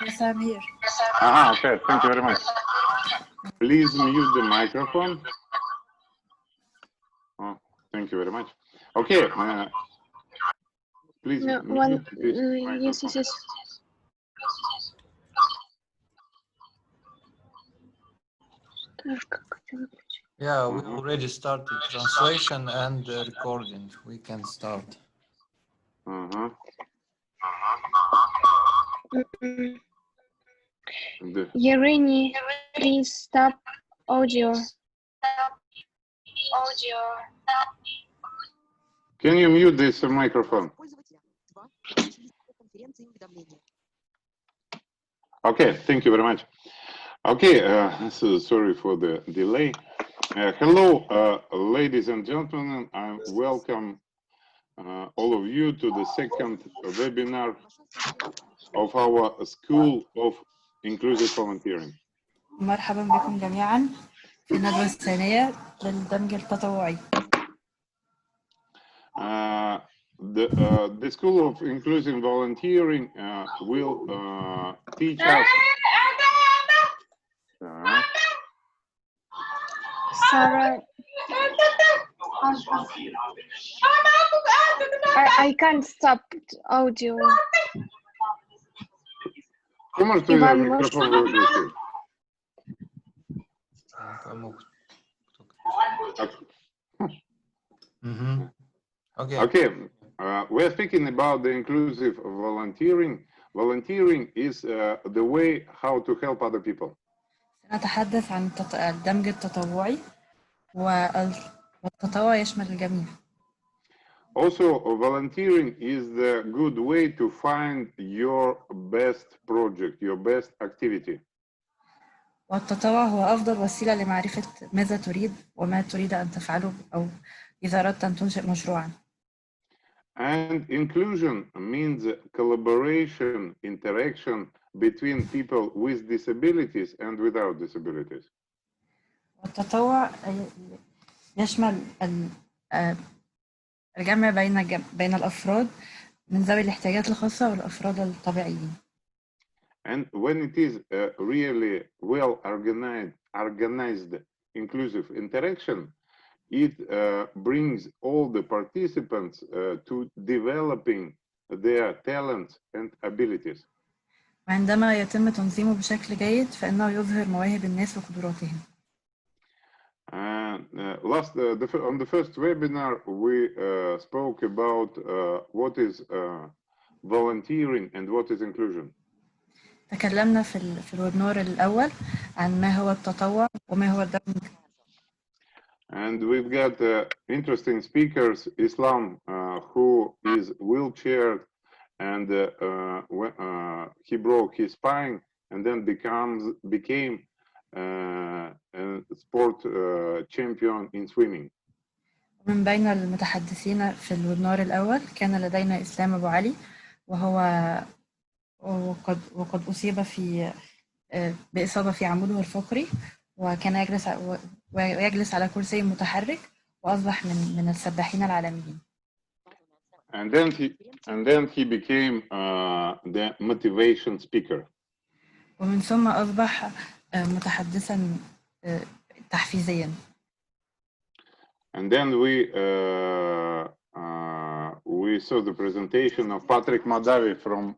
Yes, I'm here. Okay, thank you very much. Please mute the microphone. Oh, thank you very much. Okay, please No, mute this yes. Yeah, we already started translation and recording. We can start. Yerini, please stop audio. Can you mute this microphone? Okay, thank you very much. Okay, so sorry for the delay. Hello, ladies and gentlemen. I welcome all of you to the second webinar of our School of Inclusive Volunteering. مرحبا بكم جميعا في الندوة الثانية للدمج التطوعي. The School of Inclusive Volunteering will teach us. Sarah, I can't stop audio. Иван, микрофон выключить? Okay. We are speaking about the inclusive volunteering. Volunteering is the way how to help other people. سنتحدث عن الدمج التطوعي والتطوع يشمل الجميع. Also, volunteering is the good way to find your best project, your best activity. والتطوع هو أفضل وسيلة لمعرفة ماذا تريد وما تريد أن تفعله أو إذا أردت أن تنشئ مشروعا. And inclusion means collaboration, interaction between people with disabilities and without disabilities. والتطوع يشمل الجمع بين الأفراد من ذوي الاحتياجات الخاصة والأفراد الطبيعيين. And when it is really well organized inclusive interaction, it brings all the participants to developing their talents and abilities. وعندما يتم تنظيمه بشكل جيد فإنه يظهر مواهب الناس وقدراتهم. On the first webinar, we spoke about what is volunteering and what is inclusion. تكلمنا في الويبنار الأول عن ما هو التطوع وما هو الدمج. And we've got interesting speakers, Islam, who is wheelchaired, and he broke his spine and then became a sport champion in swimming. من بين المتحدثين في الويبنار الأول كان لدينا إسلام أبو علي وقد أصيب بإصابة في عموده الفقري وكان يجلس على كرسي متحرك وأصبح من السباحين العالميين. And then he became the motivation speaker. ومن ثم أصبح متحدثا تحفيزيا. And then we saw the presentation of Patrick Madavi from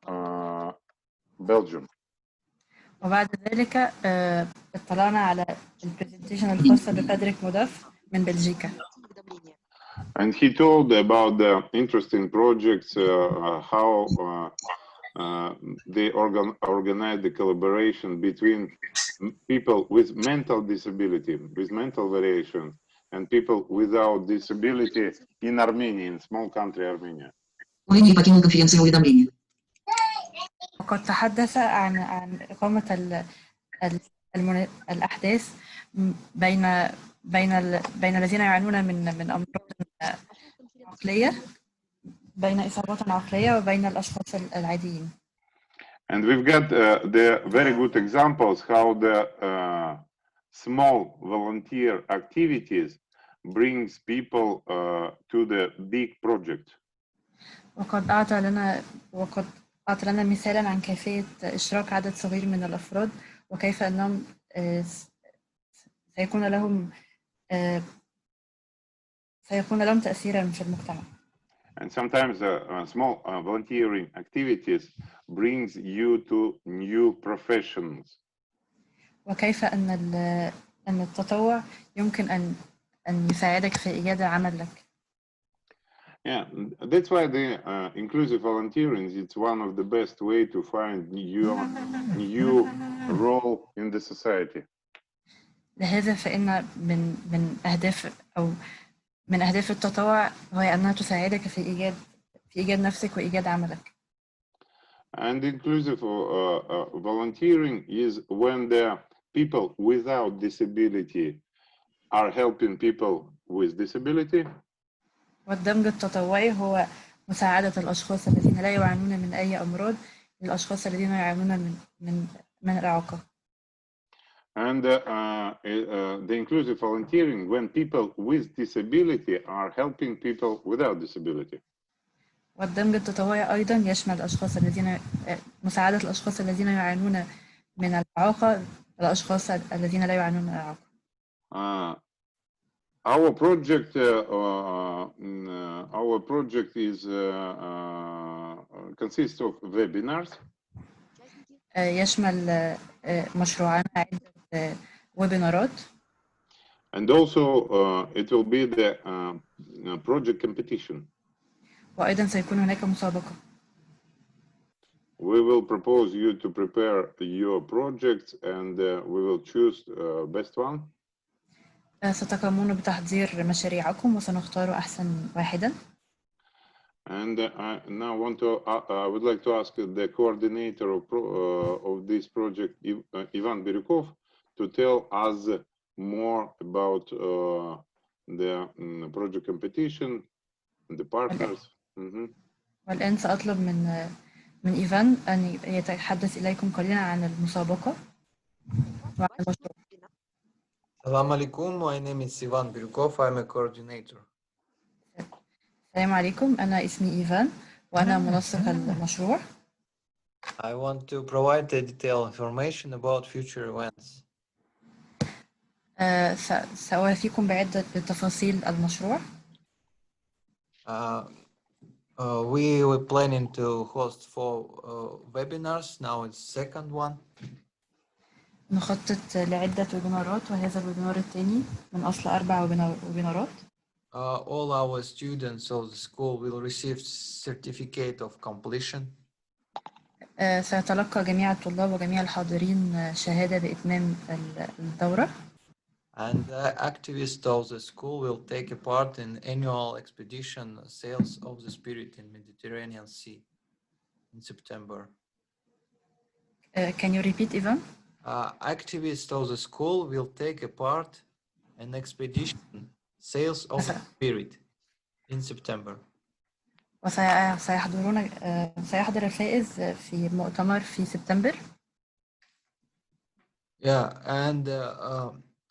Belgium. وبعد ذلك اطلعنا على البرزنتيشن الخاصة بباتريك موداف من بلجيكا. And he told about the interesting projects, how they organize the collaboration between people with mental disability, with mental variation, and people without disability in Armenia, in small country Armenia. وقد تحدث عن إقامة الأحداث بين الذين يعانون من أمراض عقلية، بين إصابات عقلية وبين الأشخاص العاديين. And we've got the very good examples how the small volunteer activities brings people to the big project. وقد أعطى لنا أعطى لنا مثالا عن كيفية إشراك عدد صغير من الأفراد وكيف أنهم سيكون لهم تأثيرا في المجتمع. And sometimes small volunteering activities brings you to new professions. وكيف أن التطوع يمكن أن يساعدك في إيجاد عمل لك. Yeah, that's why the inclusive volunteering is one of the best way to find your new role in the society. لهذا فإن من أهداف التطوع هو أنها تساعدك في إيجاد نفسك وإيجاد عملك. And inclusive volunteering is when the people without disability are helping people with disability. والدمج التطوعي هو مساعدة الأشخاص الذين لا يعانون من أي أمراض للأشخاص الذين يعانون من الإعاقة. And the inclusive volunteering when people with disability are helping people without disability. والدمج التطوعي أيضا يشمل مساعدة الأشخاص الذين يعانون من الإعاقة الأشخاص الذين لا يعانون من الإعاقة. Our project is consists of webinars. يشمل مشروعنا عدة ويبينارات. And also it will be the project competition. وأيضا سيكون هناك مسابقة. We will propose you to prepare your projects and we will choose best one. ستقومون بتحضير مشاريعكم وسنختار أحسن واحدا. And I now I would like to ask the coordinator of this project, Ivan Birukov, to tell us more about the project competition and the partners. والآن سأطلب من إيفان أن يتحدث إليكم قليلا عن المسابقة وعن المشروع. Assalamu alaikum. My name is Ivan Birukov. I'm a coordinator. السلام عليكم. أنا اسمي إيفان وأنا منسق المشروع. I want to provide detailed information about future events. سأوافيكم بعدة تفاصيل المشروع. We were planning to host 4 webinars. Now it's second one. نخطط لعدة ويبينارات وهذا الويبينار الثاني من أصل 4 ويبينارات. All our students of the school will receive certificate of completion. سيتلقى جميع الطلاب وجميع الحاضرين شهادة بإتمام الدورة. And the activists of the school will take a part in annual expedition Sails of the Spirit in Mediterranean Sea in September. Can you repeat, Ivan? Activists of the school will take a part in expedition Sails of the Spirit in September. سيحضر الفائز في مؤتمر في سبتمبر. Yeah, and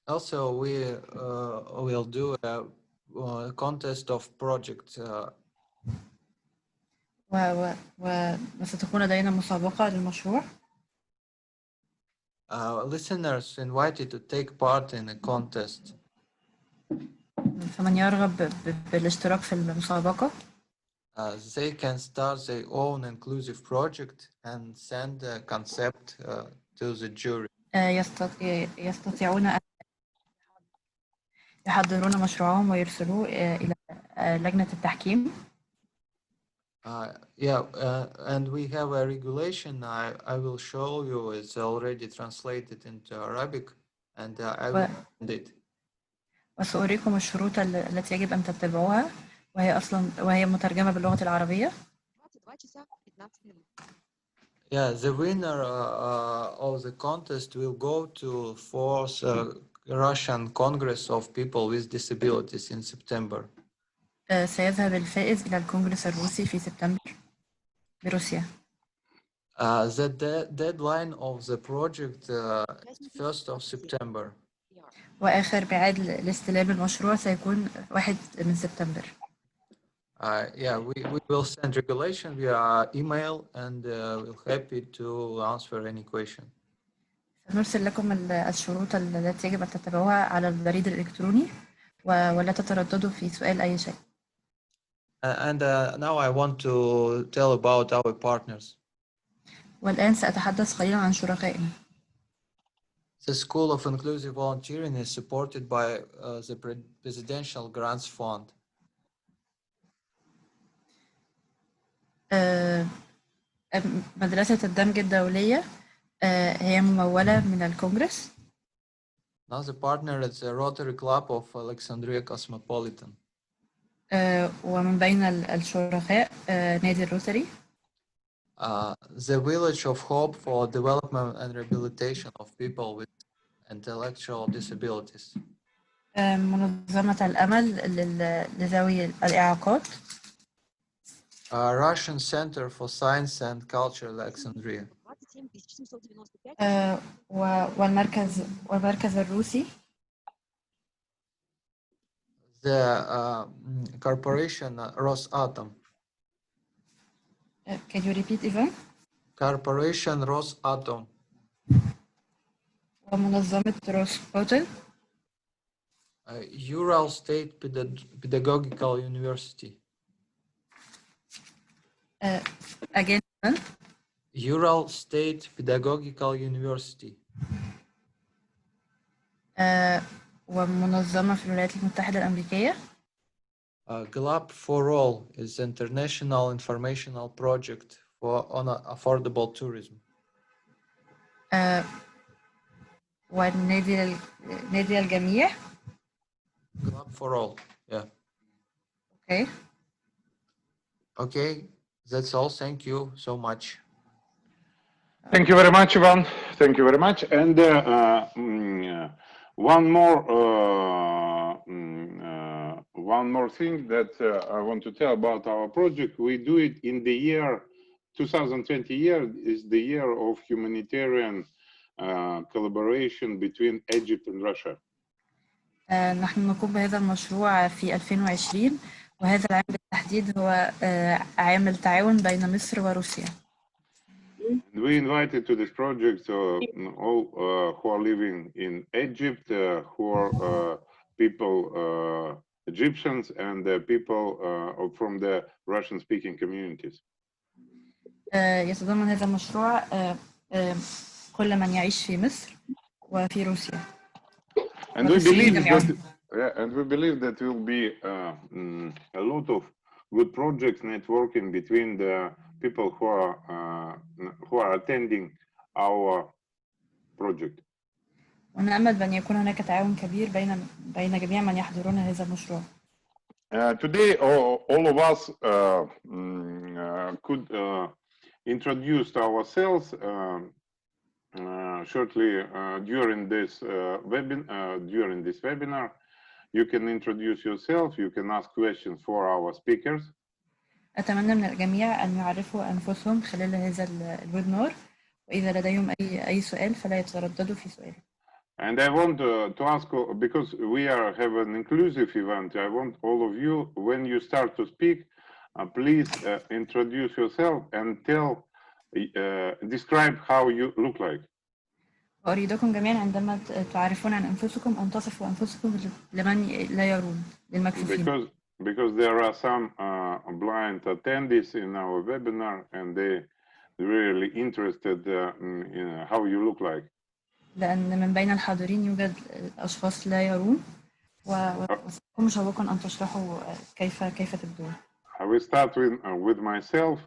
also we will do a contest of project. وستكون لدينا مسابقة للمشروع. Listeners invited to take part in a contest. فمن يرغب بالاشتراك في المسابقة. They can start their own inclusive project and send a concept to the jury. يستطيعون أن يحضرون مشروعهم ويرسلوه إلى لجنة التحكيم. And we have a regulation. I will show you. It's already translated into Arabic, and I will send it. وسأريكم الشروط التي يجب أن تتبعوها وهي مترجمة باللغة العربية. Yeah, the winner of the contest will go to 4th Russian Congress of People with Disabilities in September. سيذهب الفائز إلى الكونغرس الروسي في سبتمبر بروسيا. The deadline of the project is 1st of September. وآخر ميعاد لاستلام المشروع سيكون 1 من سبتمبر. Yeah, we will send regulation via email, and we're happy to answer any question. سنرسل لكم الشروط التي يجب أن تتبعوها على البريد الإلكتروني ولا تترددوا في سؤال أي شيء. And now I want to tell about our partners. والآن سأتحدث قليلا عن شركائنا. The School of Inclusive Volunteering is supported by the Presidential Grants Fund. مدرسة الدمج الدولية هي ممولة من الكونغرس. Another partner is the Rotary Club of Alexandria Cosmopolitan. ومن بين الشركاء نادي الروتري. The Village of Hope for Development and Rehabilitation of People with Intellectual Disabilities. منظمة الأمل لذوي الإعاقات. Russian Center for Science and Culture, Alexandria. والمركز الروسي. The corporation Rosatom. Can you repeat, Ivan? Corporation Rosatom. ومنظمة روسبوتل. Ural State Pedagogical University. Again. Ural State Pedagogical University. ومنظمة في الولايات المتحدة الأمريكية. GLAP for All is an international informational project on affordable tourism. والنادي الجميع. GLAP for All, yeah. Okay. Okay, that's all. Thank you so much. Thank you very much, Ivan. Thank you very much. And one more thing that I want to tell about our project. We do it in the year 2020. Year is the year of humanitarian collaboration between Egypt and Russia. نحن نقوم بهذا المشروع في 2020 وهذا العام بالتحديد هو عام التعاون بين مصر وروسيا. We invited to this project all who are living in Egypt, who are people, Egyptians, and people from the Russian-speaking communities. يتضمن هذا المشروع كل من يعيش في مصر وفي روسيا. And we believe that will be a lot of good projects networking between the people who are attending our project. ونأمل بأن يكون هناك تعاون كبير بين جميع من يحضرون هذا المشروع. Today, all of us could introduce ourselves shortly during this webinar. You can introduce yourself. You can ask questions for our speakers. أتمنى من الجميع أن يعرفوا أنفسهم خلال هذا الويبنار وإذا لديهم أي سؤال فلا يترددوا في سؤاله. And I want to ask, because we have an inclusive event, I want all of you, when you start to speak, please introduce yourself and describe how you look like. أريدكم جميعا عندما تعرفون عن أنفسكم أن تصفوا أنفسكم لمن لا يرون للمكفوفين. Because there are some blind attendees in our webinar and they're really interested in how you look like. لأن من بين الحاضرين يوجد أشخاص لا يرون وسيكون شوقا أن تشرحوا كيف تبدون. I will start with myself.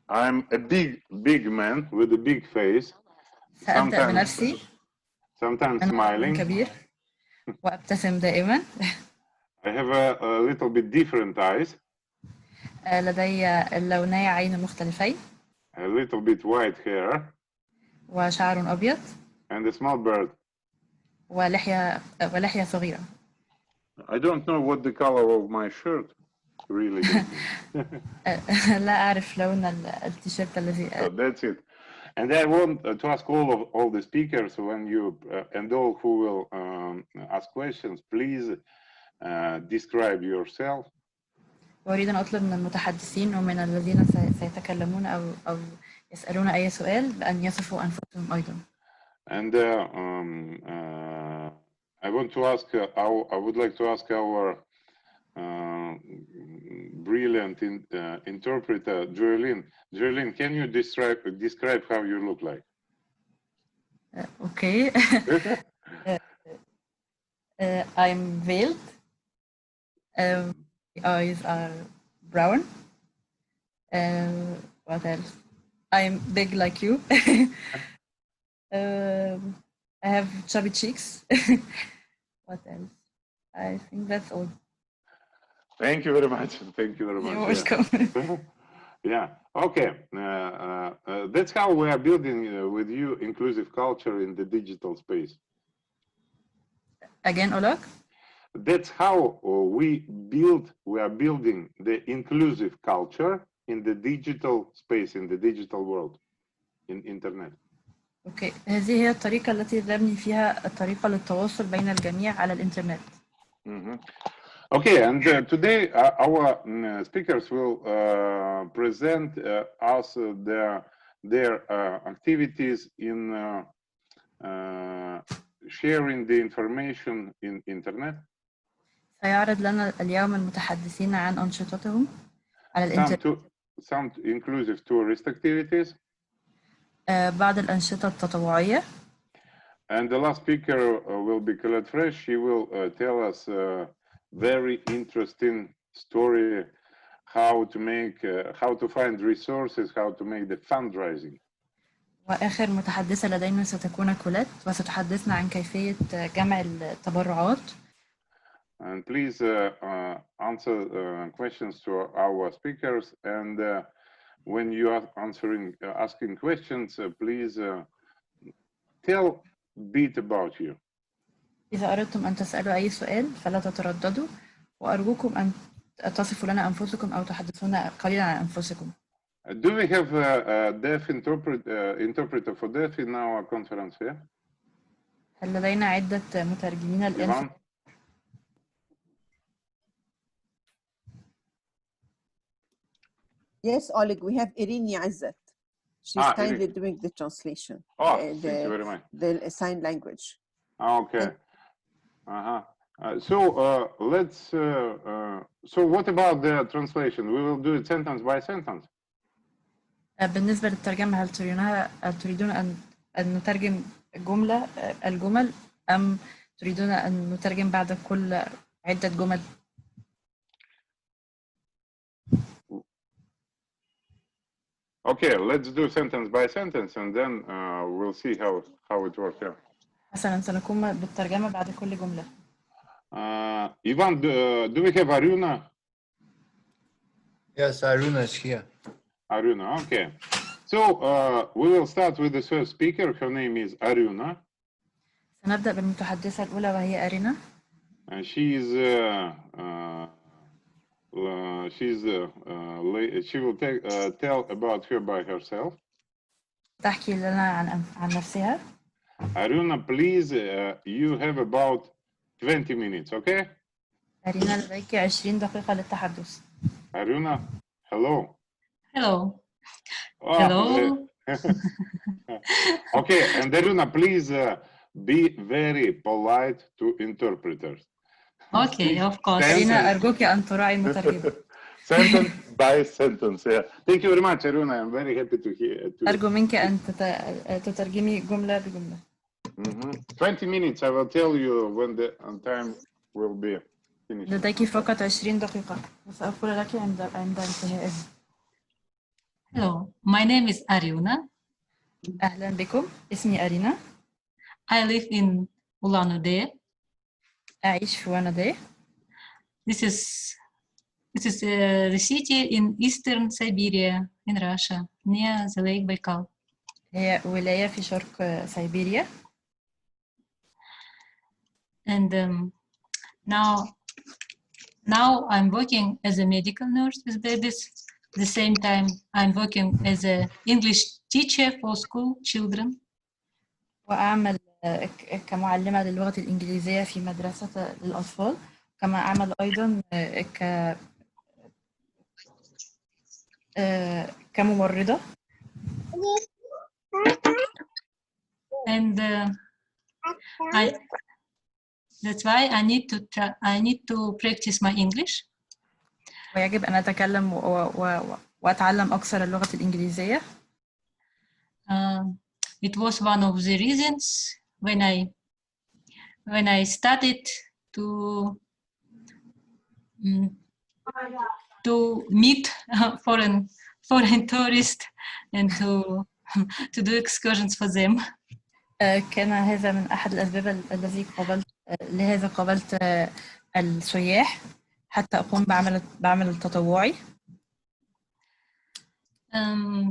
I'm a big man with a big face. سأبدأ بنفسي. Sometimes smiling. كبير وأبتسم دائما. I have a little bit different eyes. لدي لوني عين مختلفين. A little bit white hair. وشعر أبيض. And a small beard. ولحية صغيرة. I don't know what the color of my shirt really is. لا أعرف لون التيشيرت الذي. So that's it. And I want to ask all the speakers when you and all who will ask questions, please describe yourself. وأريد أن أطلب من المتحدثين ومن الذين سيتكلمون أو يسألون أي سؤال بأن يصفوا أنفسهم أيضا. And I want to ask, I would like to ask our brilliant interpreter, Joeline. Joeline, can you describe how you look like? Okay. I'm veiled. The eyes are brown. What else? I'm big like you. I have chubby cheeks. What else? I think that's all. Thank you very much. Thank you very much. You're welcome. Yeah. Okay. That's how we are building with you inclusive culture in the digital space. Again, Olak? That's how we are building the inclusive culture in the digital space, in the digital world, in internet. اوكي، هذه هي الطريقة التي نبني فيها الطريقة للتواصل بين الجميع على الإنترنت. Okay, and today our speakers will present us their activities in sharing the information in internet. سيعرض لنا اليوم المتحدثين عن أنشطتهم على الإنترنت. Some inclusive tourist activities. بعض الأنشطة التطوعية. And the last speaker will be Colette Fresh. She will tell us a very interesting story, how to find resources, how to make the fundraising. وآخر متحدثة لدينا ستكون كوليت وستحدثنا عن كيفية جمع التبرعات. And please answer questions to our speakers. And when you are asking questions, please tell a bit about you. إذا أردتم أن تسألوا أي سؤال فلا تترددوا، وأرجوكم أن تصفوا لنا أنفسكم أو تحدثونا قليلا عن أنفسكم. Do we have a deaf interpreter for deaf in our conference here? هل لدينا عدة مترجمين الآن؟ Yes, Oleg, we have Irini Azzat. She's kindly doing the translation. Oh, thank you very much. The sign language. Okay. So let's. So what about the translation? We will do it sentence by sentence. بالنسبة للترجمة هل تريدون أن نترجم الجمل أم تريدون أن نترجم بعد كل عدة جمل؟ Okay, let's do sentence by sentence, and then we'll see how it works out. حسنا، سنقوم بالترجمة بعد كل جملة. Ivan, do we have Aruna? Yes, Aruna is here. Aruna, okay. So we will start with the first speaker. Her name is Aruna. سنبدأ بالمتحدثة الأولى وهي أرينا. She will tell about her by herself. تحكي لنا عن نفسها. Aruna, please, you have about 20 minutes, okay? أرينا لديك 20 دقيقة للتحدث. Aruna, hello. Hello. Oh, hello. Okay, and Aruna, please be very polite to interpreters. Okay, of course. أرينا أرجوك أن تراعي المترجم. Sentence by sentence. Yeah. Thank you very much, Aruna. I'm very happy to hear. أرجو منك أن تترجمي جملة بجملة. 20 minutes. I will tell you when the time will be finished. لديك فقط 20 دقيقة وسأقول لك عند انتهائه. Hello, my name is Aruna. أهلا بكم. اسمي أرينا. I live in Ulan-Ude. أعيش في وانودي. This is the city in eastern Siberia in Russia, near the Lake Baikal. هي ولاية في شرق سيبيريا. And now I'm working as a medical nurse with babies. At the same time, I'm working as an English teacher for school children. وأعمل كمعلمة للغة الإنجليزية في مدرسة للأطفال، كما أعمل أيضا كممرضة. And that's why I need to practice my English. ويجب أن أتكلم وأتعلم أكثر اللغة الإنجليزية. It was one of the reasons when I started to meet foreign tourists and to do excursions for them. كان هذا من أحد الأسباب لهذا قابلت السياح حتى أقوم بعمل التطوعي.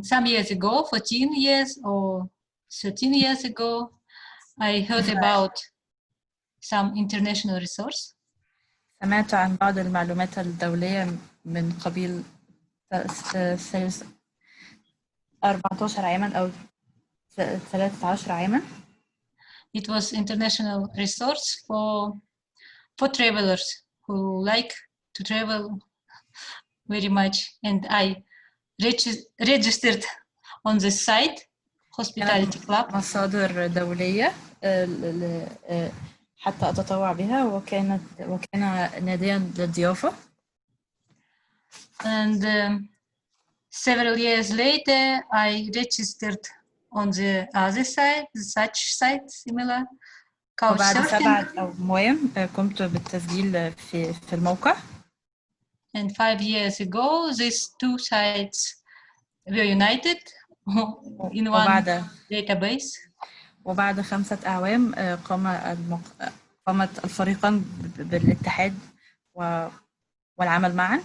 Some years ago, 14 years or 13 years ago, I heard about some international resource. سمعت عن بعض المعلومات الدولية من قبيل 14 عاما أو 13 عاما. It was international resource for travelers who like to travel very much, and I registered on the site Hospitality Club. مصادر دولية حتى أتطوع بها وكان ناديا للضيافة. And several years later, I registered on the other site, such site similar. وبعد 7 أعوام قمت بالتسجيل في الموقع. And 5 years ago, these two sites were united in one database. وبعد 5 أعوام قامت الفريقان بالاتحاد والعمل معا.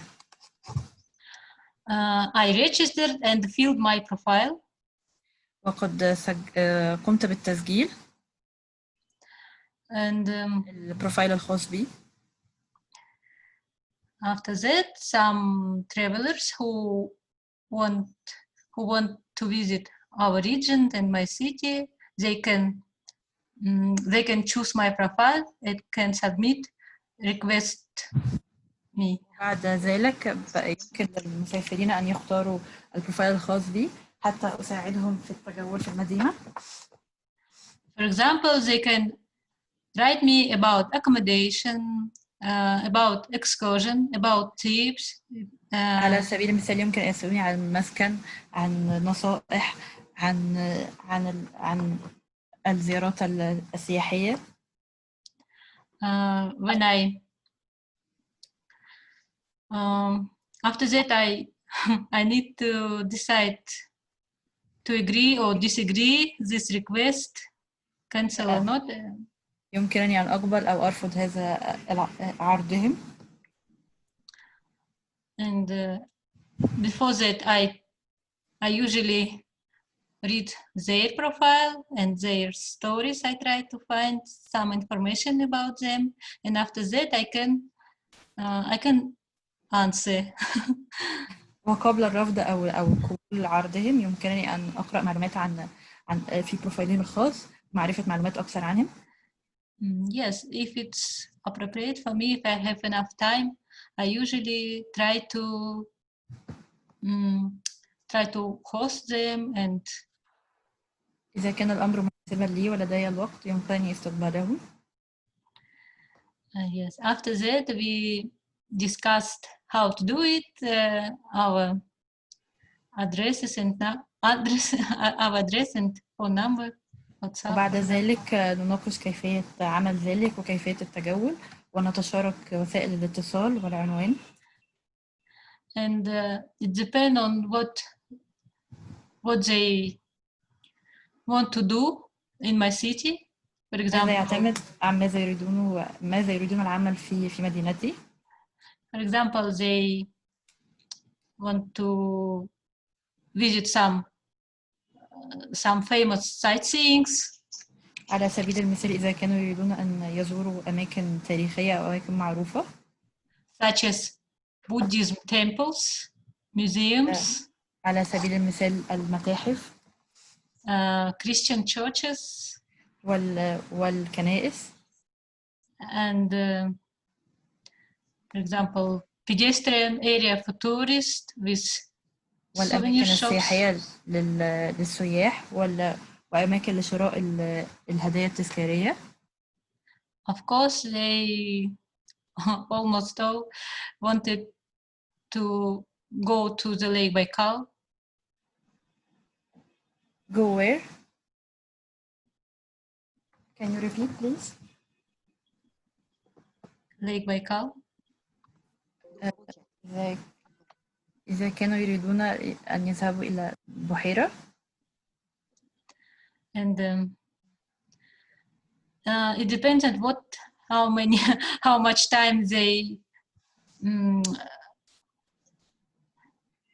I registered and filled my profile. وقد قمت بالتسجيل. And البروفايل الخاص بي. After that, some travelers who want to visit our region and my city, they can choose my profile and can submit request me. بعد ذلك يمكن للمسافرين أن يختاروا البروفايل الخاص بي حتى أساعدهم في التجول في المدينة. For example, they can write me about accommodation, about excursion, about tips. على سبيل المثال يمكن أن يسألوني عن المسكن، عن نصائح، عن الزيارات السياحية. When after that I need to decide to agree or disagree this request, cancel or not. يمكنني أن أقبل أو أرفض هذا عرضهم. And before that I usually read their profile and their stories. I try to find some information about them, and after that I can answer. وقبل الرفض أو قبول عرضهم يمكنني أن أقرأ معلومات عن في بروفايلهم الخاص، معرفة معلومات أكثر عنهم. Yes, if it's appropriate for me, if I have enough time, I usually try to host them, and إذا كان الأمر مناسبا لي ولدي الوقت يمكنني استقبالهم. Yes, after that we discussed how to do it, our addresses and our address and phone number. وبعد ذلك نناقش كيفية عمل ذلك وكيفية التجول ونتشارك وسائل الاتصال والعنوان. And it depends on what they want to do in my city. For example, هذا يعتمد عن ماذا يريدون العمل في مدينتي. For example, they want to visit some famous sightseeings. على سبيل المثال إذا كانوا يريدون أن يزوروا أماكن تاريخية أو أماكن معروفة. Such as Buddhism temples, museums. على سبيل المثال المتاحف. Christian churches. والكنائس. And for example, pedestrian area for tourists with والأماكن souvenir shops. السياحية للسياح وأماكن لشراء الهدايا التذكارية. Of course, they almost all wanted to go to the Lake Baikal. Go where? Can you repeat, please? Lake Baikal. إذا كانوا يريدون أن يذهبوا إلى بحيرة. And it depends on how much time they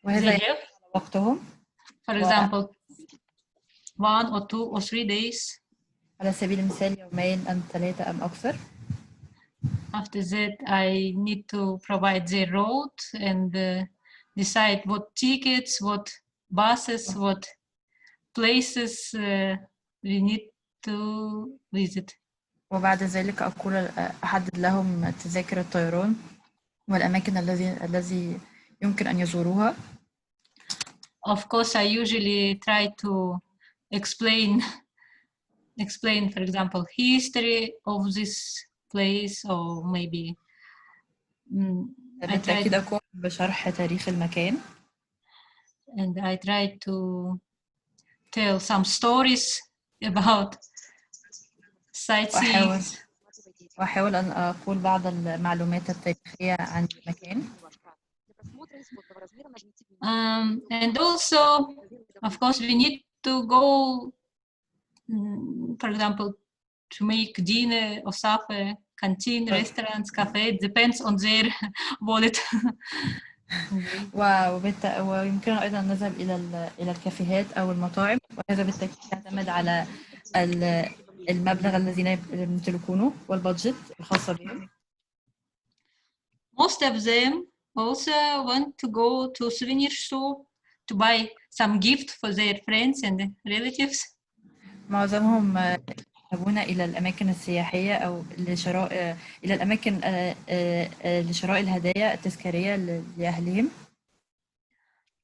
have. وقتهم. For example, 1 or 2 or 3 days. على سبيل المثال يومين أم 3 أم أكثر. After that, I need to provide the route and decide what tickets, what buses, what places we need to visit. وبعد ذلك أحدد لهم تذاكر الطيران والأماكن الذي يمكن أن يزوروها. Of course, I usually try to explain, for example, history of this place, or maybe بالتأكيد أقوم بشرح تاريخ المكان. And I try to tell some stories about sightseeing. وأحاول أن أقول بعض المعلومات التاريخية عن المكان. And also, of course, we need to go, for example, to make dinner or supper, canteen, restaurants, cafe. It depends on their wallet. ويمكننا أيضا أن نذهب إلى الكافيهات أو المطاعم، وهذا بالتأكيد يعتمد على المبلغ الذين يمتلكونه والبادجت الخاصة بهم. Most of them also want to go to souvenir shop to buy some gift for their friends and relatives. معظمهم يذهبون إلى الأماكن السياحية أو إلى الأماكن لشراء الهدايا التذكارية لأهلهم.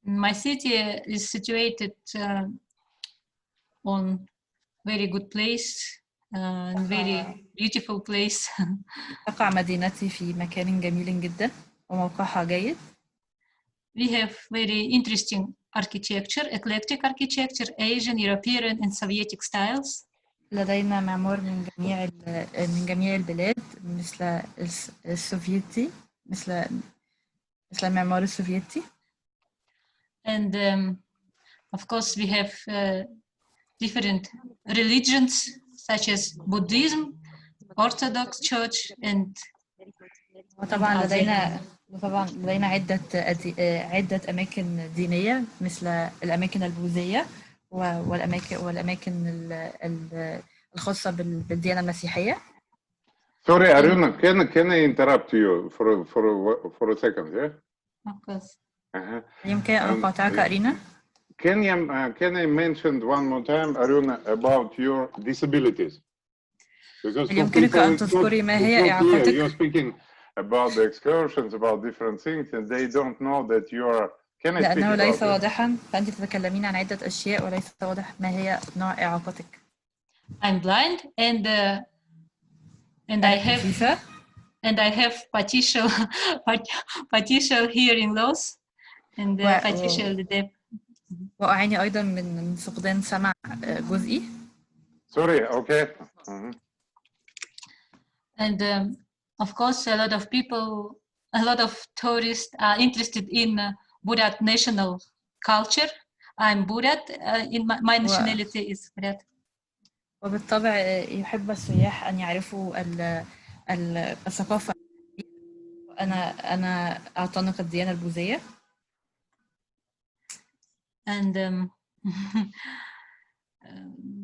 My city is situated on very good place, very beautiful place. تقع مدينتي في مكان جميل جدا وموقعها جيد. We have very interesting architecture, eclectic architecture, Asian, European and Soviet styles. لدينا معمار من جميع البلاد مثل السوفيتي مثل المعمار السوفيتي. And of course we have different religions such as Buddhism, Orthodox Church and وطبعا لدينا عدة أماكن دينية مثل الأماكن البوذية والأماكن الخاصة بالديانة المسيحية. Sorry, Aruna, can I interrupt you for a second? Yeah. Of course. يمكن أن أقاطعك أرينا. Can I mention one more time, Aruna, about your disabilities? Because يمكنك أن تذكري ما هي إعاقتك. You're speaking about the excursions, about different things, and they don't know that you are. Can I speak لأنه about ليس it? واضحا، فأنت تتكلمين عن عدة أشياء وليس واضح ما هي نوع إعاقتك. I'm blind and I have partial hearing loss and partial deaf. وأعاني أيضا من فقدان سمع جزئي. Sorry, okay. And of course, a lot of tourists are interested in Buryat national culture. I'm Buryat. My nationality is Buryat. وبالطبع يحب السياح أن يعرفوا الثقافة. أنا أعتنق الديانة البوذية. And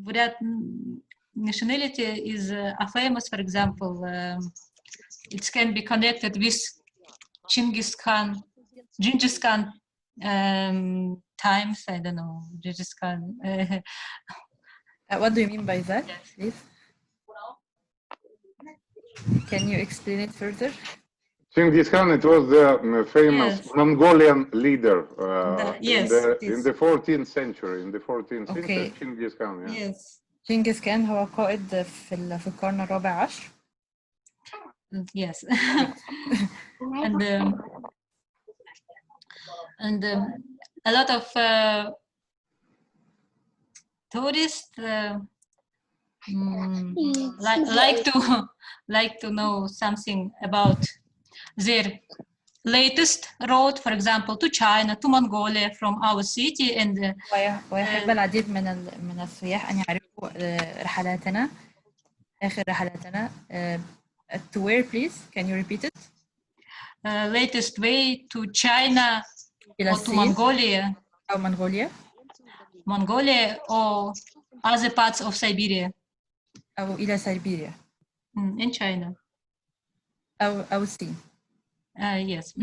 Buryat nationality is famous, for example, it can be connected with Genghis Khan times, I don't know, Genghis Khan. What do you mean by that, please? Can you explain it further? Genghis Khan, it was the famous Yes. Mongolian leader Yes, in the 14th century. In the 14th Okay. century, Genghis Khan. Yeah. yes, جنكيز كان هو قائد في القرن الرابع عشر. yes. and a lot of tourists like to know something about their latest road, for example, to China, to Mongolia from our city, and ويحب العديد من السياح أن يعرفوا رحلاتنا آخر رحلاتنا. To where, please? Can you repeat it? latest way to China إلى or to الصين Mongolia, أو Mongolia or other parts of Siberia أو إلى سيبيريا in China. أو الصين. Yes.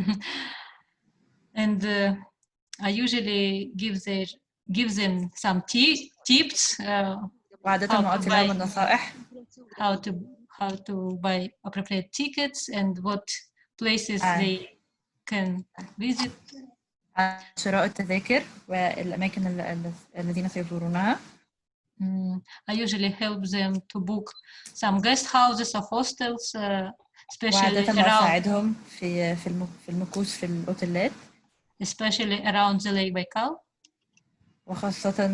And I usually give them some tips وعادة ما أعطي لهم النصائح how to buy appropriate tickets and what places they can visit. شراء التذاكر والأماكن الذين سيزورونها. I usually help them to book some guest houses or hostels, especially وعادة ما أساعدهم في المكوث في الأوتيلات. especially around the Lake Baikal. وخاصة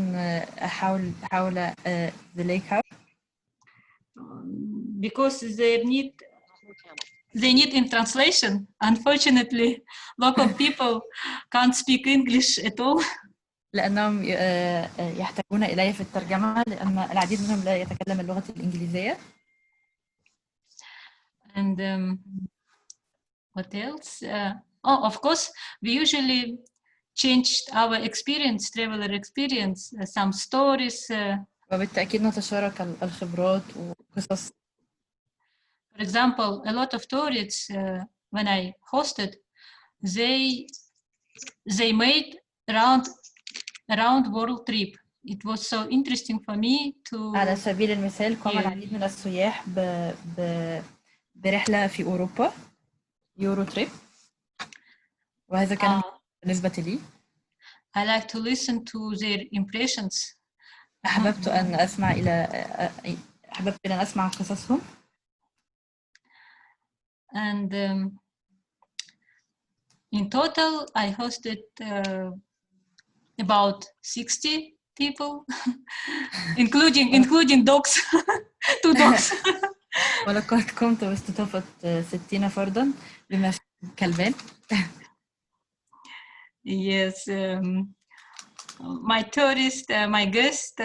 حول the lake house. Because they need in translation. Unfortunately, local people can't speak English at all. لأنهم يحتاجون إلي في الترجمة لأن العديد منهم لا يتكلم اللغة الإنجليزية. And what else? Of course, we usually changed our experience, traveler experience, some stories. وبالتأكيد نتشارك الخبرات وقصص. For example, a lot of tourists, when I hosted, they made around world trip. It was so interesting for me to. على سبيل المثال قام العديد من السياح برحلة في أوروبا يورو تريب وهذا كان بالنسبة لي. I like to listen to their impressions. أحببت أن أسمع قصصهم. And in total, I hosted about 60 people, including dogs, 2 dogs. ولقد قمت باستضافة 60 فردا بما فيه كلبان. Yes, my tourists, my guests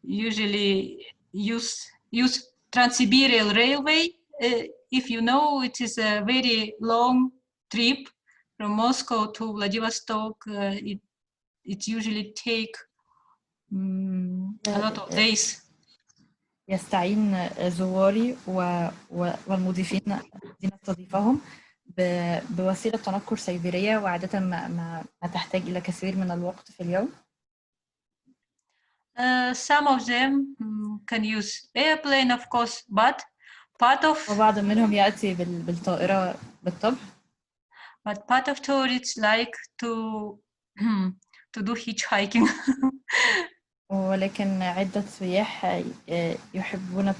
usually use Trans-Siberian Railway. If you know, it is a very long trip from Moscow to Vladivostok. It usually take a lot of days. يستعين زواري والمضيفين الذين استضيفهم بوسيلة تنقل سيبيرية وعادة ما تحتاج إلى كثير من الوقت في اليوم. Some of them can use airplane, of course, but part of. وبعض منهم يأتي بالطائرة بالطبع. But part of tourists like to do hitchhiking. ولكن عدة سياح يحبون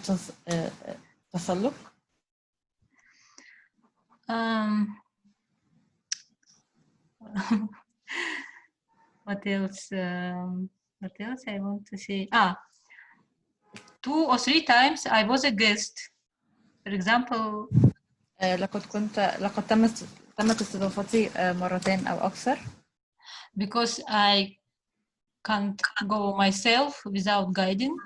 التسلق. What else? What else I want to say? 2 or 3 times I was a guest. For example. لقد تمت استضافتي مرتين أو أكثر. Because I can't go myself without guiding.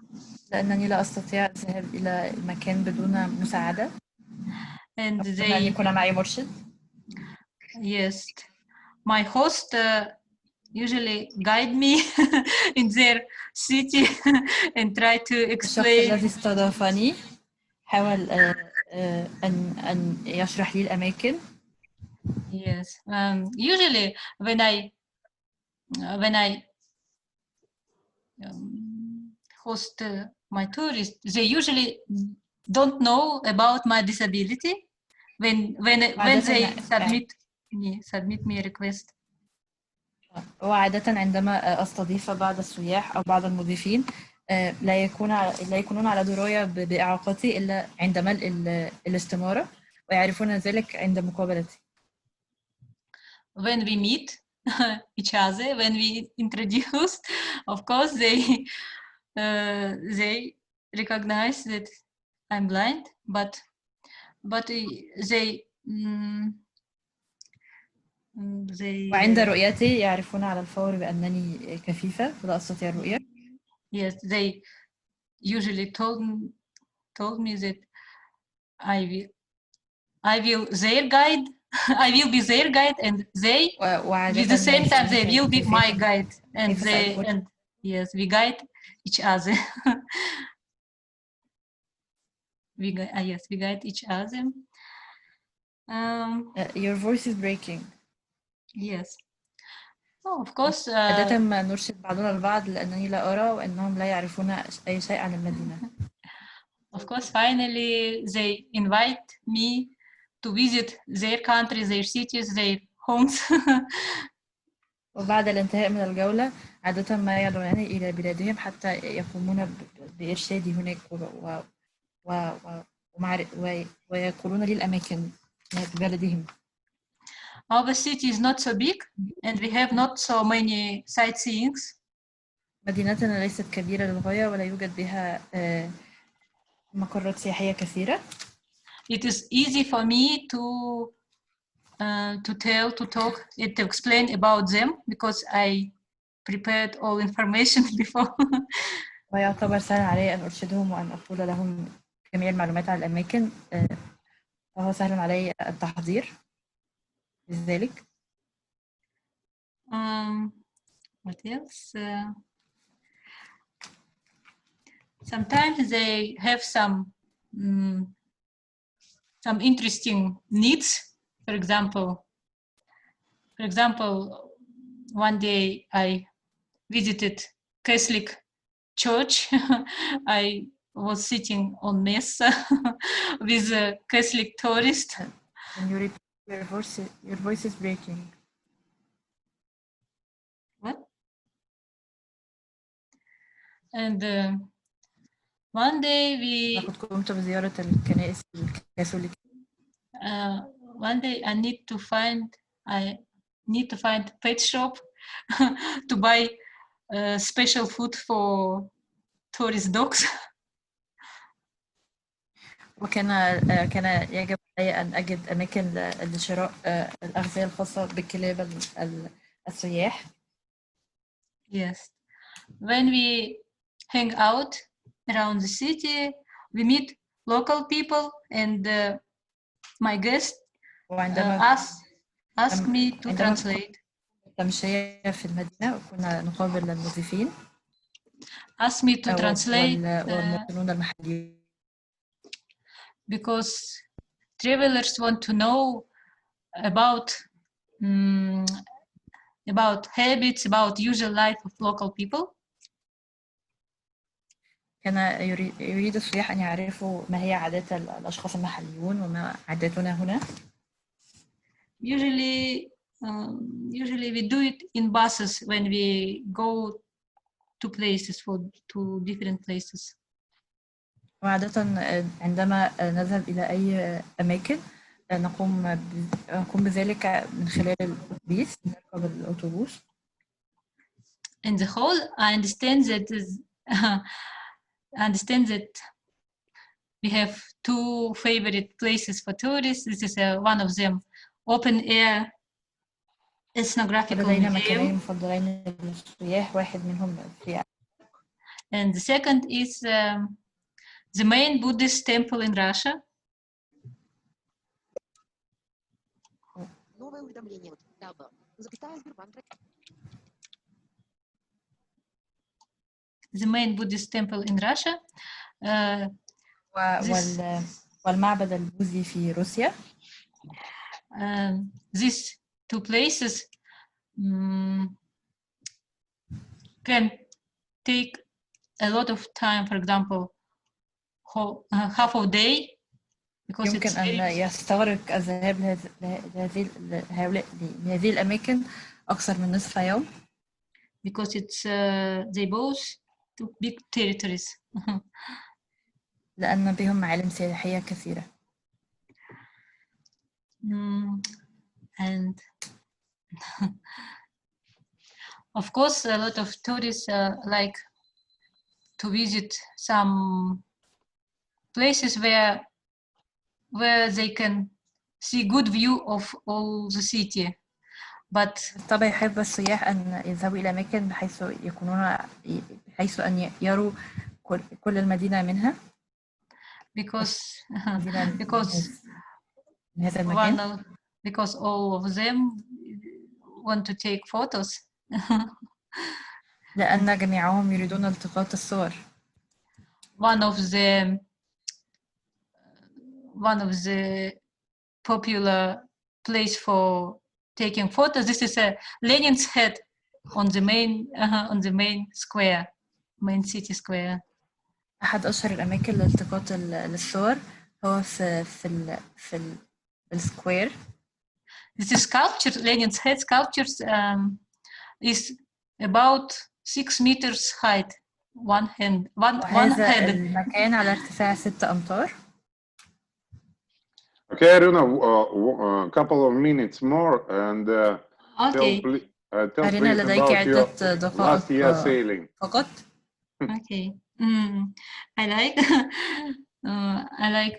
لأنني لا أستطيع الذهاب إلى المكان بدون مساعدة. And أن يكون معي مرشد. Yes, my host usually guide me in their city and try to explain. الشخص الذي استضافني حاول أن يشرح لي الأماكن. Yes, usually when I host my tourists, they usually don't know about my disability. when عادة they submit me a request. وعادة عندما أستضيف بعض السياح أو بعض المضيفين لا يكونون على دراية بإعاقتي إلا عند ملء الاستمارة ويعرفون ذلك عند مقابلتي. When we meet each other, when we introduce, of course they recognize that I'm blind, but they وعند رؤيتي يعرفون على الفور بأنني كفيفة فلا أستطيع الرؤية. Yes, they usually told me that I will their guide. I will be their guide, and they at the same time they will be my guide, and yes, we guide each other. we guide each other. Your voice is breaking. Yes. Oh, of course. عادة ما نرشد بعضنا البعض لأنني لا أرى وأنهم لا يعرفون أي شيء عن المدينة. Of course, finally they invite me to visit their countries, their cities, their homes. وبعد الانتهاء من الجولة عادة ما يدعونني إلى بلادهم حتى يقومون بإرشادي هناك ويقولون لي الأماكن في بلدهم. Our city is not so big and we have not so many sightseeings. مدينتنا ليست كبيرة للغاية ولا يوجد بها مقرات سياحية كثيرة. It is easy for me to talk, to explain about them because I prepared all information before. ويعتبر سهل علي أن أرشدهم وأن أقول لهم جميع المعلومات عن الأماكن فهو سهل علي التحضير لذلك. What else? Sometimes they have some interesting needs. For example, one day I visited Catholic church. I was sitting on mesa with a Catholic tourist. And your voice is breaking. What? And one day لقد قمت بزيارة الكنائس الكاثوليكية. One day I need to find pet shop to buy special food for tourist dogs. كان يجب علي أن أجد أماكن لشراء الأغذية الخاصة بكلاب السياح. Yes. When we hang out around the city, we meet local people, and my guest asked me to translate. تمشية في المدينة وكنا نقابل المضيفين. Asked me to translate. والمواطنون المحليين. Because travelers want to know about habits, about usual life of local people. كان يريد السياح أن يعرفوا ما هي عادات الأشخاص المحليون وما عاداتنا هنا. Usually we do it in buses when we go to places, to different places. وعادة عندما نذهب إلى أي أماكن نقوم بذلك من خلال الأتوبيس، نركب الأتوبيس. In the whole, I understand that we have two favorite places for tourists. This is one of them, open air ethnographical museum. And the second is the main Buddhist temple in Russia. The main Buddhist temple in Russia. والمعبد البوذي في روسيا. These two places can take a lot of time. For example, half a day because يمكن it's أن very, يستغرق الذهاب لهذه الأماكن أكثر من نصف يوم because it's they both took big territories. لأن بهم معالم سياحية كثيرة. And of course, a lot of tourists like to visit some places where they can see good view of all the city. But طبعا يحب السياح أن يذهبوا إلى أماكن بحيث أن يروا كل المدينة منها. Because من هذا المكان. Because all of them want to take photos. لأن جميعهم يريدون التقاط الصور. One of the popular place for taking photos. This is a Lenin's head on the main square, main city square. أحد أشهر الأماكن لالتقاط الصور هو في السكوير. This is sculpture. Lenin's head sculpture is about 6 meters height. One head. هذا المكان على ارتفاع 6 أمتار. Okay, Aruna, a couple of minutes more and okay. tell please about your last year sailing. فقط. Okay. I like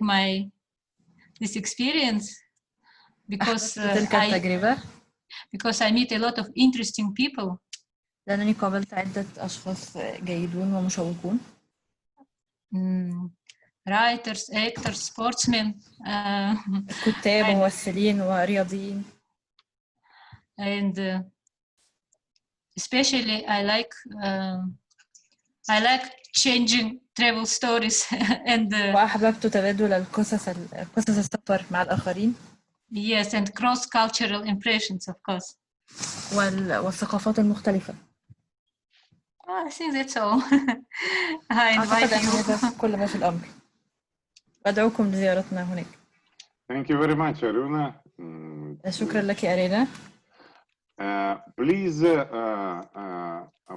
this experience because I meet a lot of interesting people. لأنني قابلت عدة أشخاص جيدون ومشوقون. Writers, actors, sportsmen. كتاب وممثلين ورياضيين. And especially I like changing travel stories and وأحببت تبادل قصص السفر مع الآخرين. Yes, and cross-cultural impressions, of course. والثقافات المختلفة. I think that's all. I invite you. هذا كل ما في الأمر. أدعوكم لزيارتنا هناك. Thank you very much, Aruna. شكرا لك أرينا.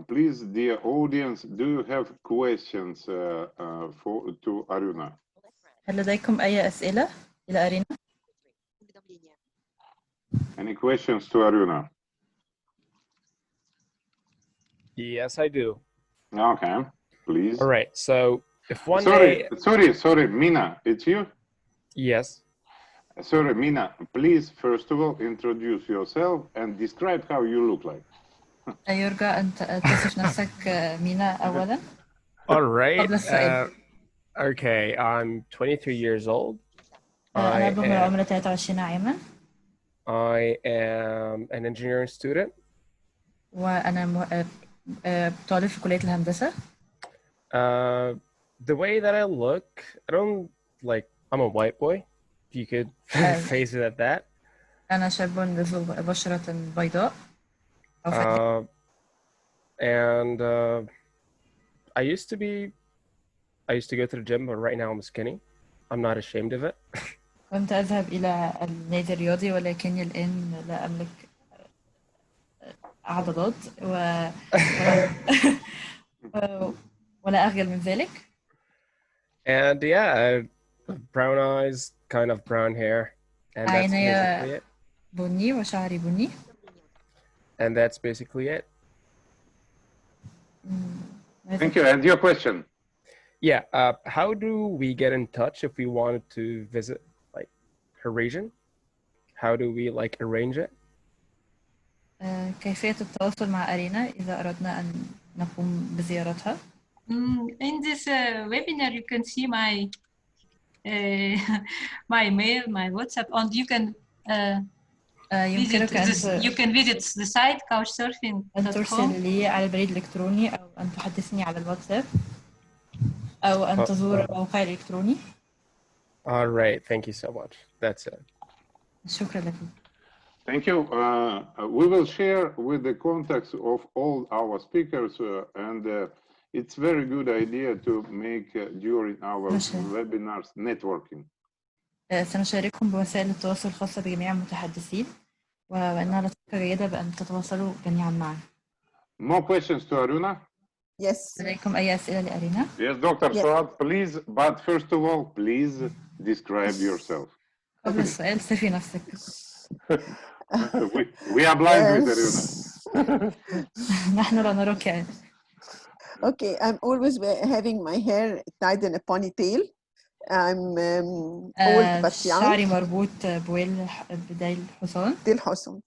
Please, dear audience, do you have questions to Aruna? هل لديكم أي أسئلة إلى أرينا؟ Any questions to Aruna? Yes, I do. Okay, please. All right. So if one Sorry, Mina, it's you? Yes. Sorry, Mina, please, first of all, introduce yourself and describe how you look like. يرجى أن تصف نفسك مينا أولا. All right. Okay, I'm 23 years old. أنا بلغ العمر 23 عاما. I am an engineering student. وأنا طالب في كلية الهندسة. The way that I look, I don't I'm a white boy, if you could phrase it at that. أنا شاب ذو بشرة بيضاء. And I used to go to the gym, but right now I'm skinny. I'm not ashamed of it. كنت أذهب إلى النادي الرياضي ولكني الآن لا أملك عضلات ولا أخجل من ذلك. And yeah, brown eyes, kind of brown hair, and that's basically it. بني وشعري بني. And that's basically it. Thank you. And your question? Yeah. How do we get in touch if we wanted to visit her region? How do we arrange it? كيفية التواصل مع أرينا إذا أردنا أن نقوم بزيارتها؟ In this webinar, you can see my my mail, my WhatsApp, and you can you can visit the site couchsurfing.com. أن ترسل لي على البريد الإلكتروني أو أن تحدثني على الواتساب أو أن تزور الموقع الإلكتروني. All right, thank you so much. That's it. شكرا لك. Thank you. We will share with the contacts of all our speakers, and it's very good idea to make during our webinars networking. سنشاركهم بوسائل التواصل الخاصة بجميع المتحدثين وإنها لطريقة جيدة بأن تتواصلوا جميعا معا. More questions to Aruna? Yes. لديكم أي أسئلة لأرينا؟ Yes, Dr. Yes. Suad, please, but first of all, please describe yourself. قبل السؤال صفي نفسك. we are blind with Aruna. نحن لا نراك يعني. Okay, I'm always having my hair tied in a ponytail. I'm old but young. شعري مربوط بدايل الحصان. ديل حصان.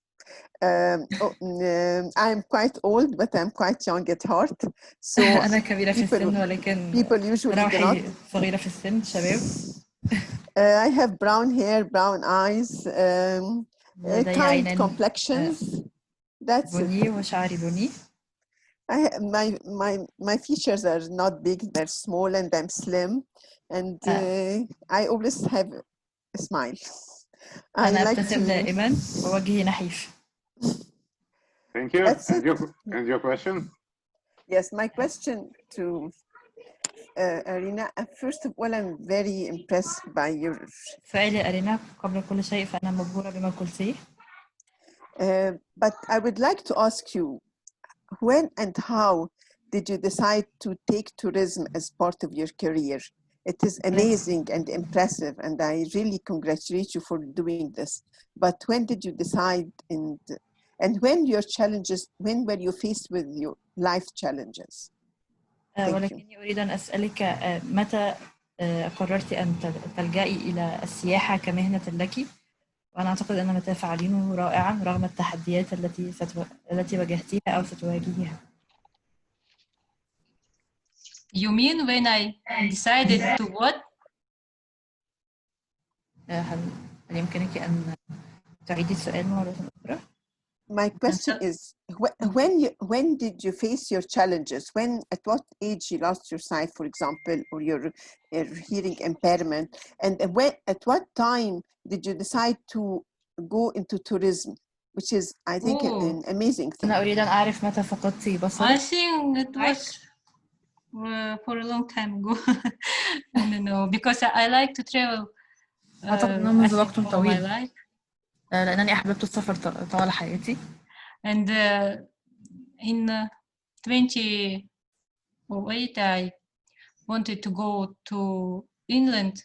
I'm quite old, but I'm quite young at heart. So أنا كبيرة في السن ولكن روحي صغيرة في السن شباب. I have brown hair, brown eyes, kind complexions. That's بني وشعري بني. My features are not big, they're small, and I'm slim, and I always have a smile. أنا أبتسم دائما ووجهي نحيف. Thank you. And your question? Yes, my question to Arina. First of all, I'm very impressed by your. سؤالي أرينا قبل كل شيء فأنا مبهورة بما قلتيه. But I would like to ask you, when and how did you decide to take tourism as part of your career? It is amazing and impressive, and I really congratulate you for doing this. But when did you decide, and when were you faced with your life challenges? ولكني أريد أن أسألك متى قررت أن تلجئي إلى السياحة كمهنة لك؟ وأنا أعتقد أن ما تفعلينه رائعا رغم التحديات التي واجهتيها أو ستواجهيها. You mean when I decided to what? هل يمكنك أن تعيدي السؤال مرة أخرى؟ My question is, when did you face your challenges? At what age you lost your sight, for example, or your hearing impairment? And at what time did you decide to go into tourism, which is, I think, an amazing thing. أنا أريد أن أعرف متى فقدتي بصرك. I think it was for a long time ago. No, because I like to travel. أعتقد أنه منذ وقت طويل. لأنني أحببت السفر طوال حياتي. And in 2008 I wanted to go to England.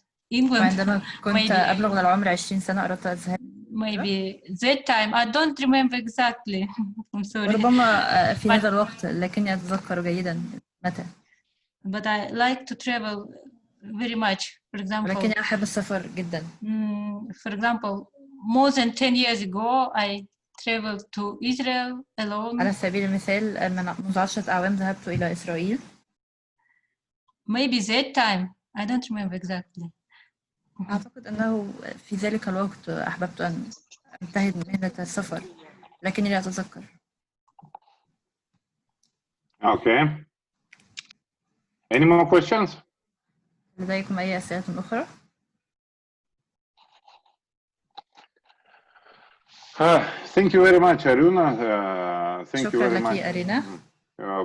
وعندما كنت أبلغ من العمر 20 سنة أردت أذهب. Maybe that time I don't remember exactly. I'm sorry. ربما في هذا الوقت لكني أتذكر جيدا متى. But I like to travel very much. For example. لكني أحب السفر جدا. For example, more than 10 years ago, I traveled to Israel alone. على سبيل المثال منذ 10 أعوام ذهبت إلى إسرائيل. Maybe that time, I don't remember exactly. أعتقد أنه في ذلك الوقت أحببت أن أنتهز مهنة السفر لكني لا أتذكر. Okay. Any more questions? لديكم أي أسئلة أخرى؟ Thank you very much, Aruna. Thank you very much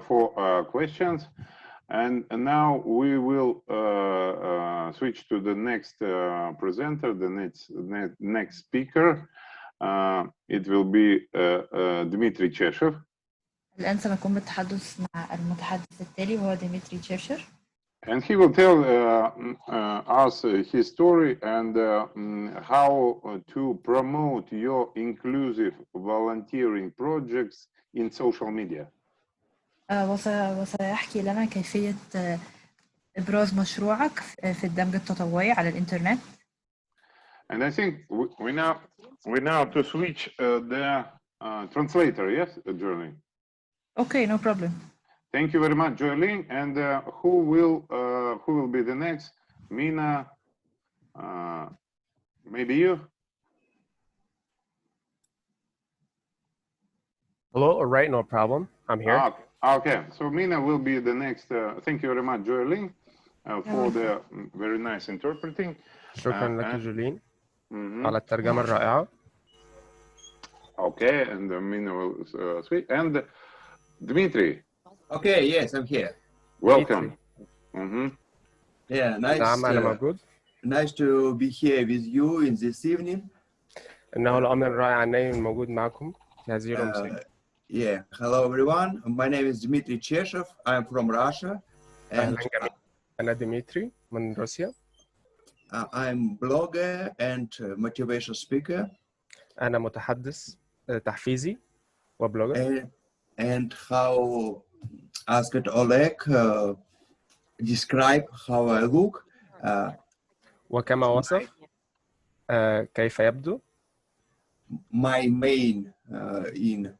for questions. And now we will switch to the next presenter, the next speaker. It will be Dmitry Cheshev. الآن سنقوم بالتحدث مع المتحدث التالي وهو ديمتري تشيرشر. And he will tell us his story and how to promote your inclusive volunteering projects in social media. وسيحكي لنا كيفية إبراز مشروعك في الدمج التطوعي على الإنترنت. And I think we now to switch the translator, yes, Journaling. Okay, no problem. Thank you very much, Journaling. And who will be the next? Mina, maybe you. Hello, all right, no problem. I'm here. Okay, so Mina will be the next. Thank you very much, Journaling, for the very nice interpreting. شكرا لك جولين على الترجمة الرائعة. Okay, and Mina will speak. And Dmitry. Okay, yes, I'm here. Welcome. Yeah, nice. نعم أنا موجود. nice to be here with you in this evening. إنه الأمر رائع أن أكون موجود معكم في هذه الأمسية. Yeah, hello everyone. My name is Dmitry Cheshev. I'm from Russia. أهلا جميعا. أنا ديمتري من روسيا. I'm blogger and motivational speaker. أنا متحدث تحفيزي وبلوجر. And how asked Oleg describe how I look. وكما وصف كيف يبدو. My main in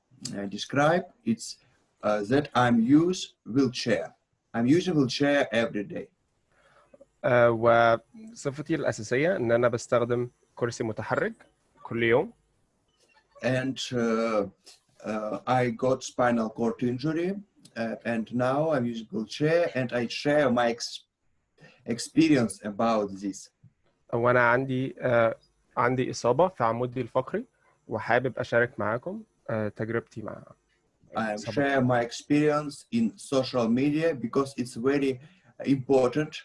describe it's that I'm use wheelchair. I'm using wheelchair every day. وصفتي الأساسية إن أنا بستخدم كرسي متحرك كل يوم. And I got spinal cord injury, and now I'm using wheelchair, and I share my experience about this. وأنا عندي إصابة في عمودي الفقري وحابب أشارك معاكم تجربتي مع. I share my experience in social media because it's very important.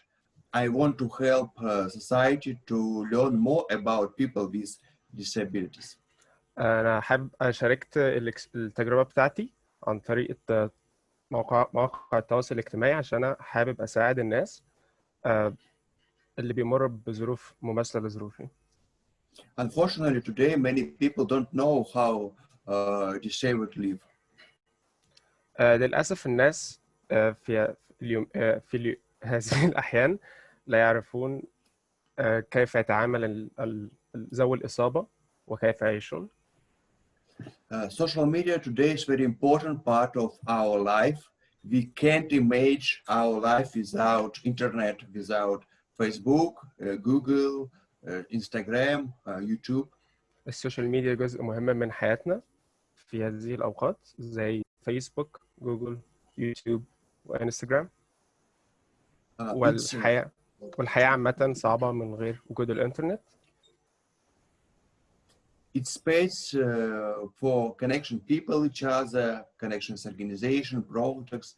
I want to help society to learn more about people with disabilities. أنا حابب شاركت التجربة بتاعتي عن طريق مواقع التواصل الاجتماعي عشان أنا حابب أساعد الناس اللي بيمروا بظروف مماثلة لظروفي. Unfortunately, today many people don't know how disabled live. للأسف الناس في هذه الأحيان لا يعرفون كيف يتعامل ذوي الإصابة وكيف يعيشون. Social media today is very important part of our life. We can't imagine our life without internet, without Facebook, Google, Instagram, YouTube. السوشيال ميديا جزء مهم من حياتنا في هذه الأوقات زي فيسبوك، جوجل، يوتيوب وإنستغرام. والحياة عامة صعبة من غير وجود الإنترنت. It's space for connection people, each other, connections, organization, projects.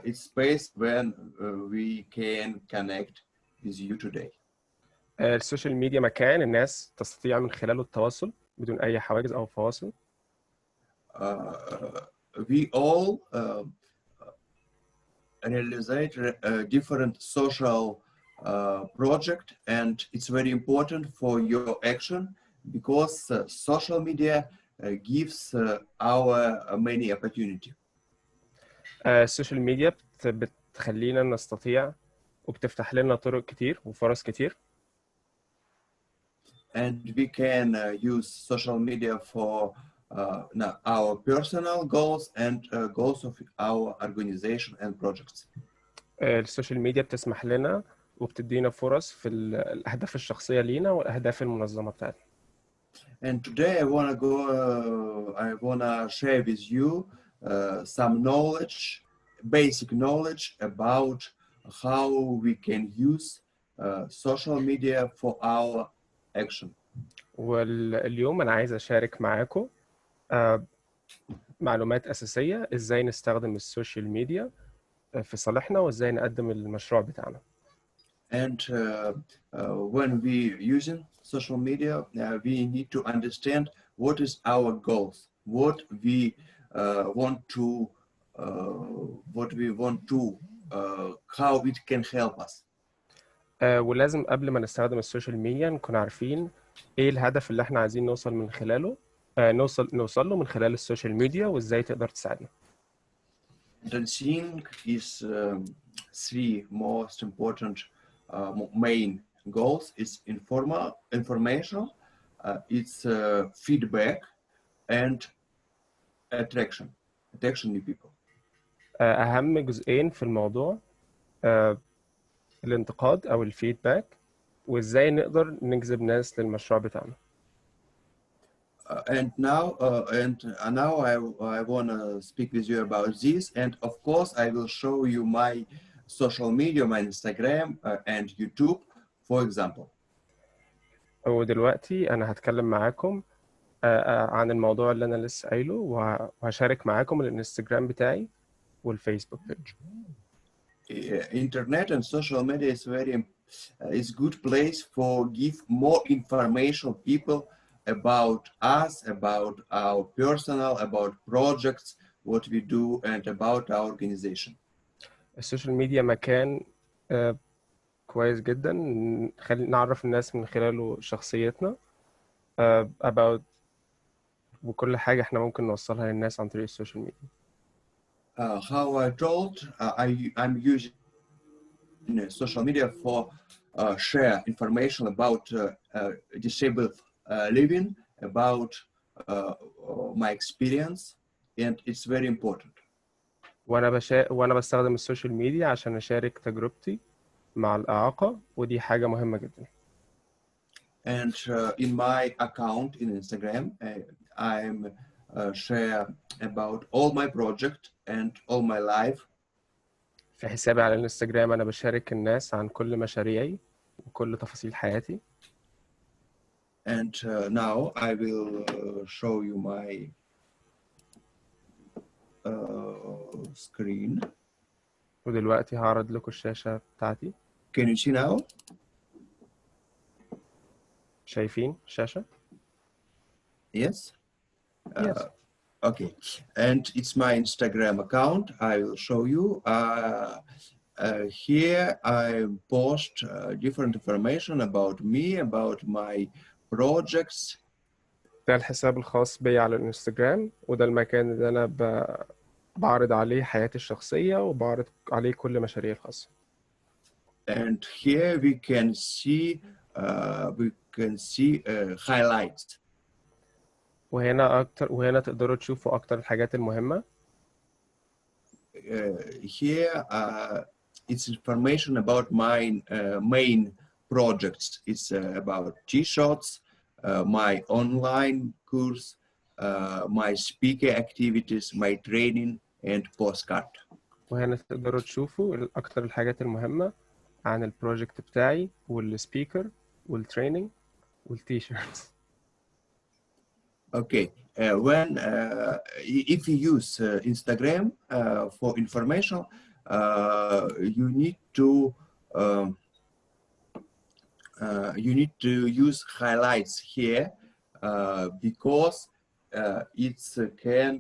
It's space when we can connect with you today. السوشيال ميديا مكان الناس تستطيع من خلاله التواصل بدون أي حواجز أو فواصل. We all realize different social project, and it's very important for your action because social media gives our many opportunity. السوشيال ميديا بتخلينا نستطيع وبتفتح لنا طرق كتير وفرص كتير. And we can use social media for our personal goals and goals of our organization and projects. السوشيال ميديا بتسمح لنا وبتدينا فرص في الأهداف الشخصية لينا والأهداف المنظمة بتاعتنا. And today I wanna share with you some knowledge, basic knowledge about how we can use social media for our action. واليوم أنا عايز أشارك معاكم معلومات أساسية إزاي نستخدم السوشيال ميديا في صالحنا وإزاي نقدم المشروع بتاعنا. And when we using social media, we need to understand what is our goals, what we want to, how it can help us. ولازم قبل ما نستخدم السوشيال ميديا نكون عارفين ايه الهدف اللي احنا عايزين نوصل من خلاله نوصل له من خلال السوشيال ميديا وازاي تقدر تساعدنا. I think is three most important main goals. It's informational, it's feedback, and attraction new people. اهم جزئين في الموضوع الانتقاد او الفيدباك وازاي نقدر نجذب ناس للمشروع بتاعنا. And now I want to speak with you about this, and of course I will show you my social media, my Instagram and YouTube, for example. ودلوقتي انا هتكلم معاكم عن الموضوع اللي انا لسه قايله وهشارك معاكم الانستجرام بتاعي والفيسبوك بيج. Internet and social media is very is good place for give more information people about us, about our personal, about projects, what we do, and about our organization. السوشيال ميديا مكان كويس جدا نعرف الناس من خلاله شخصيتنا about وكل حاجة احنا ممكن نوصلها للناس عن طريق السوشيال ميديا. How I told, I'm using social media for share information about disabled living, about my experience, and it's very important. وانا بستخدم السوشيال ميديا عشان اشارك تجربتي مع الإعاقة ودي حاجة مهمة جدا. And in my account in Instagram, I'm share about all my project and all my life. في حسابي على الانستجرام أنا بشارك الناس عن كل مشاريعي وكل تفاصيل حياتي. And now I will show you my screen. ودلوقتي هعرض لكم الشاشة بتاعتي. Can you see now? شايفين الشاشة؟ Yes. Yes. Okay. And it's my Instagram account. I will show you. Here I post different information about me, about my projects. ده الحساب الخاص بي على الانستجرام وده المكان اللي أنا بعرض عليه حياتي الشخصية وبعرض عليه كل مشاريعي الخاصة. And here we can see highlights. وهنا تقدروا تشوفوا أكتر الحاجات المهمة. Here it's information about my main projects. It's about G-Shots, my online course, my speaker activities, my training, and postcard. وهنا تقدروا تشوفوا أكتر الحاجات المهمة عن البروجكت بتاعي والسبيكر والتريننج والتيشيرت. Okay, if you use Instagram for information, you need to use highlights here because it can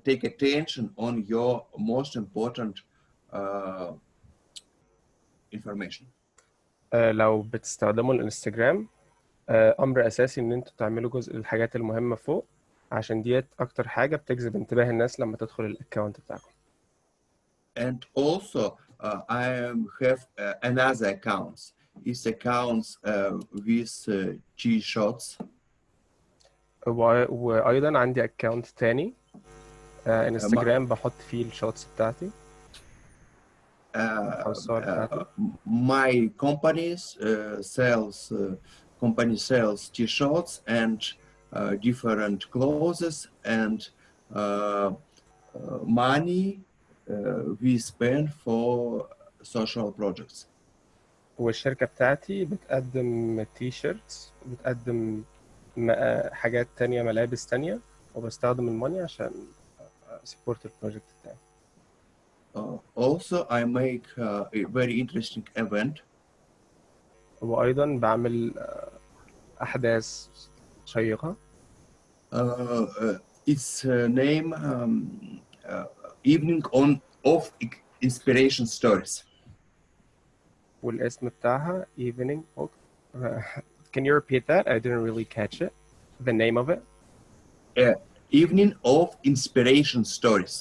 take attention on your most important information. لو بتستخدموا الانستجرام امر اساسي ان انتوا تعملوا جزء الحاجات المهمه فوق عشان ديت اكتر حاجه بتجذب انتباه الناس لما تدخل الاكونت بتاعكم. And also I have another accounts. It's accounts with G-Shots. وايضا عندي اكونت تاني انستجرام بحط فيه الشوتس بتاعتي او الصور بتاعتي. My company sells T-shirts and different clothes and money we spend for social projects. والشركة بتاعتي بتقدم تي شيرتس بتقدم حاجات تانية ملابس تانية وبستخدم الماني عشان support البروجكت بتاعي. Also I make a very interesting event. وأيضا بعمل أحداث شيقة. Its name Evening of Inspiration Stories. والاسم بتاعها Evening of Can you repeat that? I didn't really catch it. The name of it? Evening of Inspiration Stories.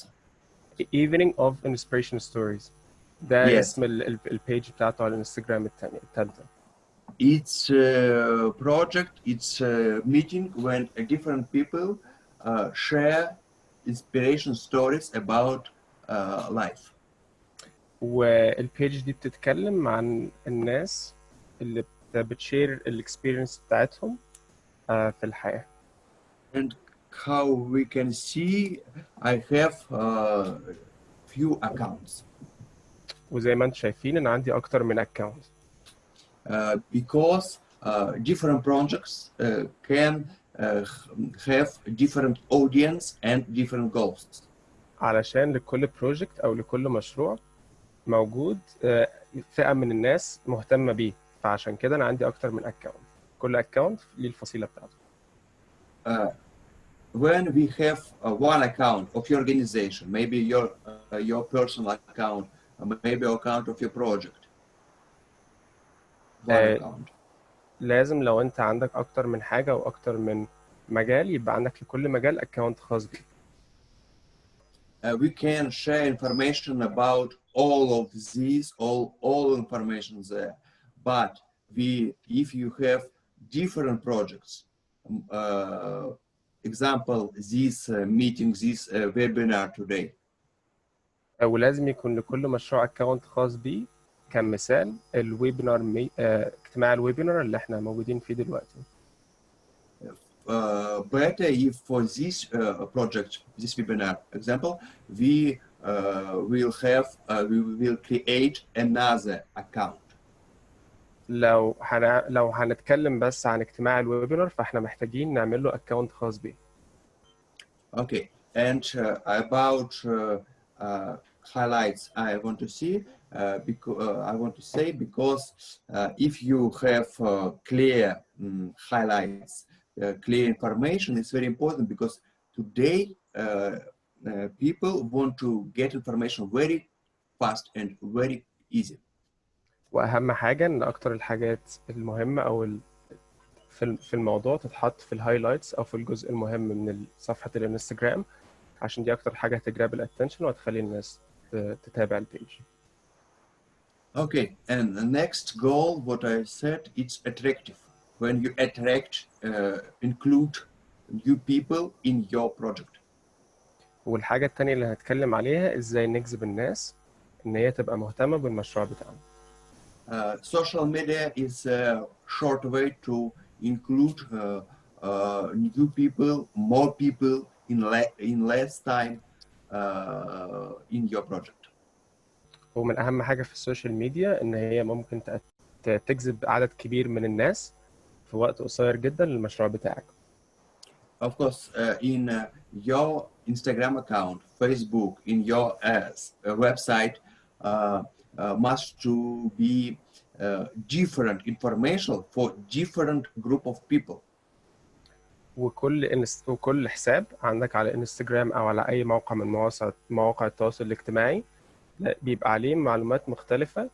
Evening of Inspiration Stories. ده Yes. اسم البيج بتاعته على الانستجرام التالتة. It's a project, it's a meeting when different people share inspiration stories about life. والبيج دي بتتكلم عن الناس اللي بتشير الاكسبيرينس بتاعتهم في الحياة. And how we can see, I have few accounts. وزي ما انتم شايفين ان عندي اكتر من اكونت. Because different projects can have different audience and different goals. علشان لكل بروجكت او لكل مشروع موجود فئة من الناس مهتمة بيه فعشان كده انا عندي اكتر من اكونت، كل اكونت ليه الفصيله بتاعته. When we have one account of your organization, maybe your personal account, maybe account of your project, one account. لازم لو انت عندك اكتر من حاجه او اكتر من مجال يبقى عندك لكل مجال اكونت خاص بيك. We can share information about all of these, all information there. But if you have different projects, example, this meeting, this webinar today. ولازم يكون لكل مشروع اكونت خاص بيه. كمثال الويبينار اجتماع الويبينار اللي احنا موجودين فيه دلوقتي. Better if for this project, this webinar example, we will create another account. لو هنتكلم بس عن اجتماع الويبينار فاحنا محتاجين نعمل له اكونت خاص بيه. Okay, and about highlights, I want to see because if you have clear highlights, clear information, it's very important because today people want to get information very fast and very easy. واهم حاجه ان اكتر الحاجات المهمه او في الموضوع تتحط في الهايلايتس او في الجزء المهم من صفحه الانستجرام، عشان دي اكتر حاجه هتجرب الاتنشن وهتخلي الناس تتابع البيج. Okay, and the next goal, what I said, it's attractive. When you attract, include new people in your project. والحاجه الثانيه اللي هنتكلم عليها ازاي نجذب الناس ان هي تبقى مهتمه بالمشروع بتاعنا. Social media is a short way to include new people, more people in less time in your project. ومن اهم حاجه في السوشيال ميديا ان هي ممكن تجذب عدد كبير من الناس في وقت قصير جدا للمشروع بتاعك. Of course, in your Instagram account, Facebook, in your website, must to be different information for different group of people. وكل حساب عندك على انستجرام او على اي موقع من مواقع التواصل الاجتماعي بيبقى عليه معلومات مختلفة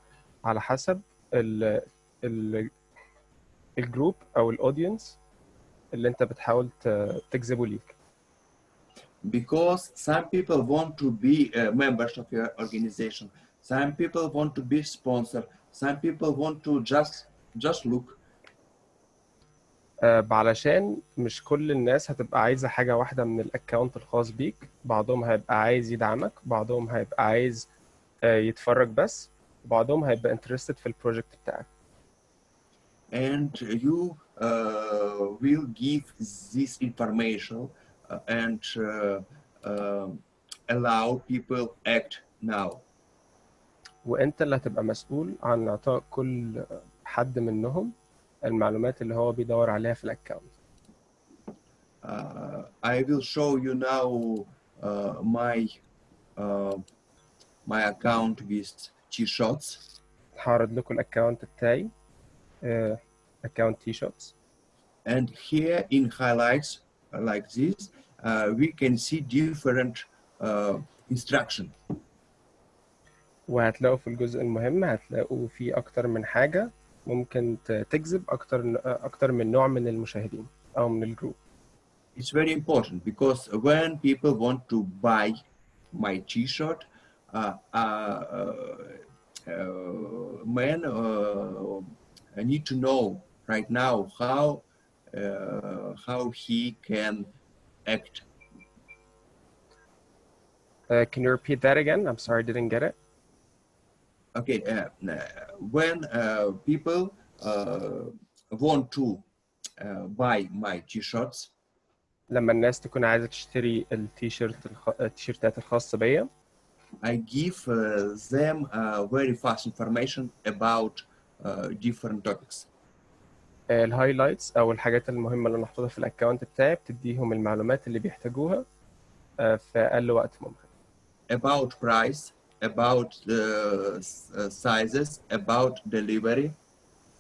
على حسب الجروب او الاودينس اللي انت بتحاول تجذبه ليك. Because some people want to be members of your organization, some people want to be sponsor, some people want to just look. علشان مش كل الناس هتبقى عايزة حاجة واحدة من الاكونت الخاص بيك، بعضهم هيبقى عايز يدعمك، بعضهم هيبقى عايز يتفرج بس، وبعضهم هيبقى interested في البروجكت بتاعك. And you will give this information and allow people act now. وانت اللي هتبقى مسؤول عن اعطاء كل حد منهم المعلومات اللي هو بيدور عليها في الاكونت. I will show you now my account with T-shirts. هعرض لكم الاكونت بتاعي account T-shirts. And here in highlights like this, we can see different instruction. وهتلاقوا في الجزء المهم هتلاقوا فيه أكتر من حاجة ممكن تجذب أكتر من نوع من المشاهدين أو من الجروب. It's very important because when people want to buy my T-shirt, I need to know right now how he can act. Can you repeat that again? I'm sorry, I didn't get it. Okay, when people want to buy my T-shirts, لما الناس تكون عايزة تشتري التيشيرتات الخاصة بيا, I give them very fast information about different topics. الهايلايتس أو الحاجات المهمة اللي أنا حاططها في الأكاونت بتاعي بتديهم المعلومات اللي بيحتاجوها في أقل وقت ممكن. About price, about sizes, about delivery.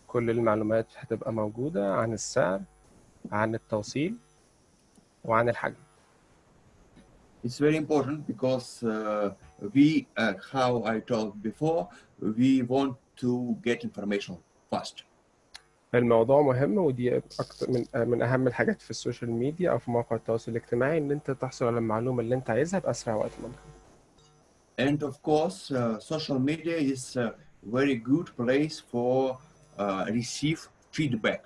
كل المعلومات هتبقى موجودة عن السعر، عن التوصيل، وعن الحجم. It's very important because how I told before, we want to get information fast. الموضوع مهم، ودي أكتر من أهم الحاجات في السوشيال ميديا أو في مواقع التواصل الاجتماعي، إن أنت تحصل على المعلومة اللي أنت عايزها بأسرع وقت ممكن. And of course, social media is a very good place for receive feedback.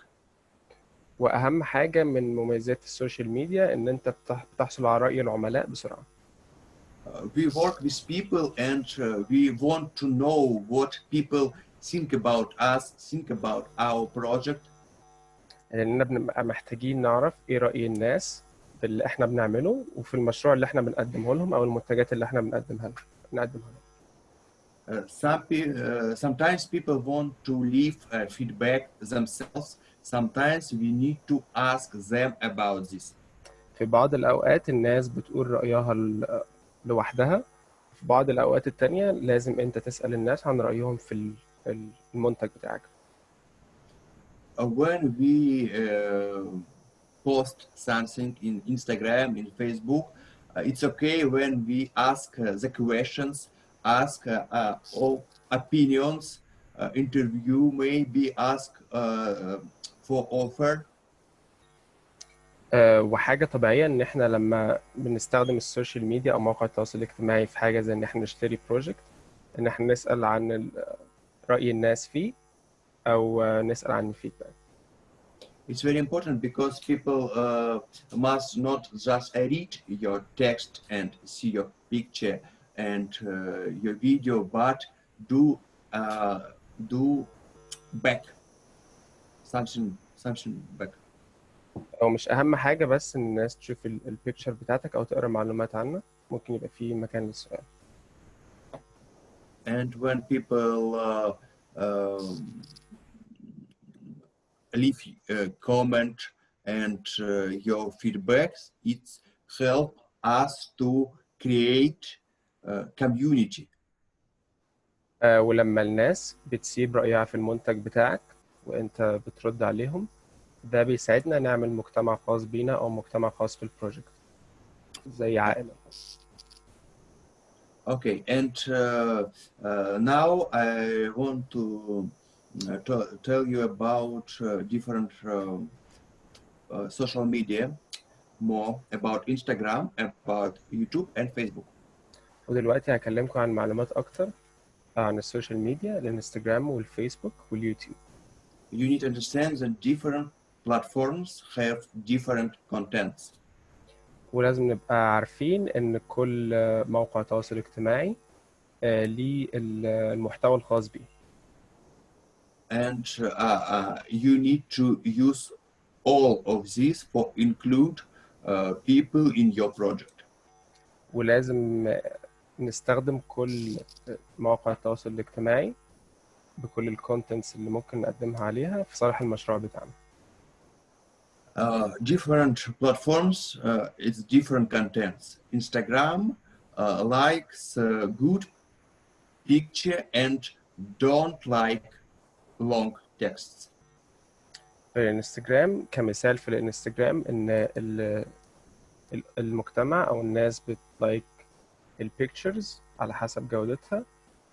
وأهم حاجة من مميزات السوشيال ميديا إن أنت بتحصل على رأي العملاء بسرعة. We work with people and we want to know what people think about us, think about our project. لأننا بنبقى محتاجين نعرف إيه رأي الناس باللي إحنا بنعمله وفي المشروع اللي إحنا بنقدمه لهم أو المنتجات اللي إحنا بنقدمها لهم. Sometimes people want to leave feedback themselves. Sometimes we need to ask them about this. في بعض الأوقات الناس بتقول رأيها لوحدها، في بعض الأوقات التانية لازم أنت تسأل الناس عن رأيهم في المنتج بتاعك. When we post something in Instagram, in Facebook, it's okay when we ask the questions, ask all opinions, interview, maybe ask for offer. وحاجة طبيعية إن إحنا لما بنستخدم السوشيال ميديا أو مواقع التواصل الاجتماعي في حاجة زي إن إحنا نشتري بروجكت، إن إحنا نسأل عن رأي الناس فيه أو نسأل عن الفيدباك. It's very important because people must not just read your text and see your picture and your video, but do back something back. أو مش أهم حاجة بس إن الناس تشوف البيكتشر بتاعتك أو تقرأ معلومات عنك، ممكن يبقى فيه مكان للسؤال. And when people leave a comment and your feedbacks, it help us to create community. ولما الناس بتسيب رأيها في المنتج بتاعك وأنت بترد عليهم، ده بيساعدنا نعمل مجتمع خاص بينا أو مجتمع خاص في البروجكت زي عائلة. Okay, and now I want to tell you about different social media, more about Instagram, about YouTube and Facebook. ودلوقتي هكلمكم عن معلومات أكتر عن السوشيال ميديا، الانستجرام والفيسبوك واليوتيوب. You need to understand that different platforms have different contents. ولازم نبقى عارفين إن كل موقع تواصل اجتماعي ليه المحتوى الخاص بيه. And you need to use all of these for include people in your project. ولازم نستخدم كل مواقع التواصل الاجتماعي بكل الكونتنتس اللي ممكن نقدمها عليها في صالح المشروع بتاعنا. Different platforms, it's different contents. Instagram likes good picture and don't like long texts. الانستجرام كمثال، في الانستجرام ان المجتمع او الناس بتلايك البيكتشرز على حسب جودتها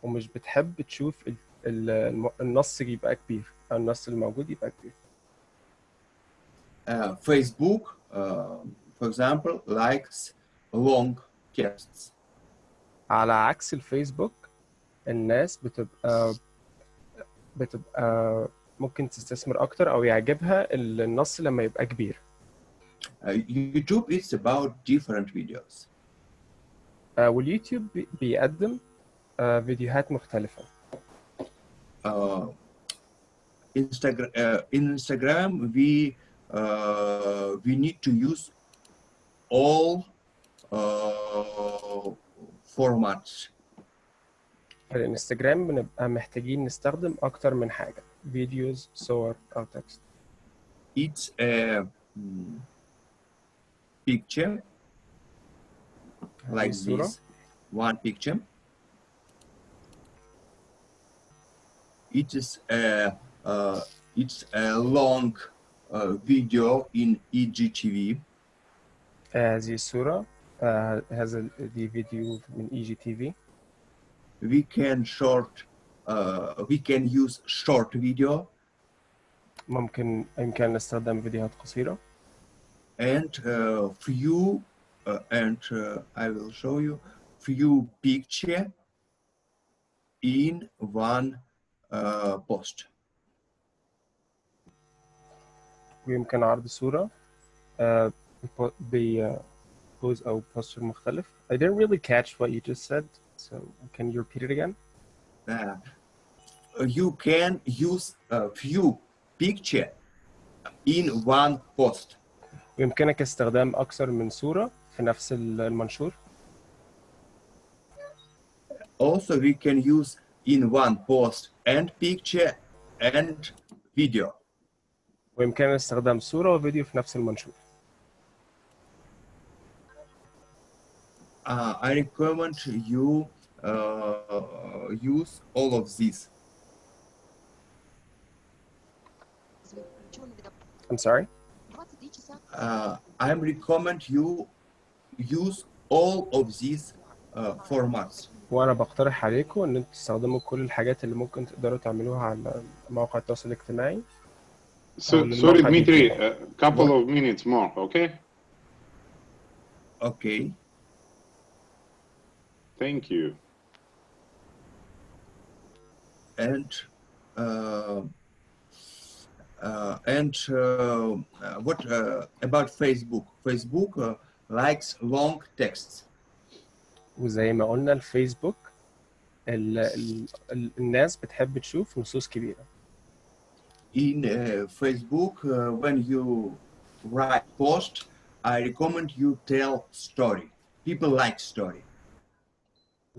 ومش بتحب تشوف النص يبقى كبير او النص الموجود يبقى كبير. Facebook, for example, likes long texts. على عكس الفيسبوك الناس بتبقى ممكن تستثمر اكتر او يعجبها النص لما يبقى كبير. YouTube is about different videos. واليوتيوب بيقدم فيديوهات مختلفة. Instagram we need to use all formats. الانستجرام بنبقى محتاجين نستخدم أكتر من حاجة، فيديوز، صور أو تكست. It's a picture like this, one picture. It is a it's a long video in EGTV. هذه الصورة هذا دي فيديو من EGTV. We can use short video. يمكن نستخدم فيديوهات قصيرة. And few I will show you few picture in one post. ويمكن عرض صورة ببوز أو بوستر مختلف. I didn't really catch what you just said, so can you repeat it again? You can use a few picture in one post. ويمكنك استخدام أكثر من صورة في نفس المنشور. Also, we can use in one post and picture and video. ويمكننا استخدام صورة وفيديو في نفس المنشور. I recommend you use all of these. I'm sorry? I recommend you use all of these formats. وأنا بقترح عليكم إن أنتوا تستخدموا كل الحاجات اللي ممكن تقدروا تعملوها على مواقع التواصل الاجتماعي. Sorry, Dmitry, a couple of minutes more, okay? Okay. Thank you. And what about Facebook? Facebook likes long texts. وزي ما قلنا الفيسبوك الناس بتحب تشوف نصوص كبيرة. In Facebook, when you write post, I recommend you tell story. People like story.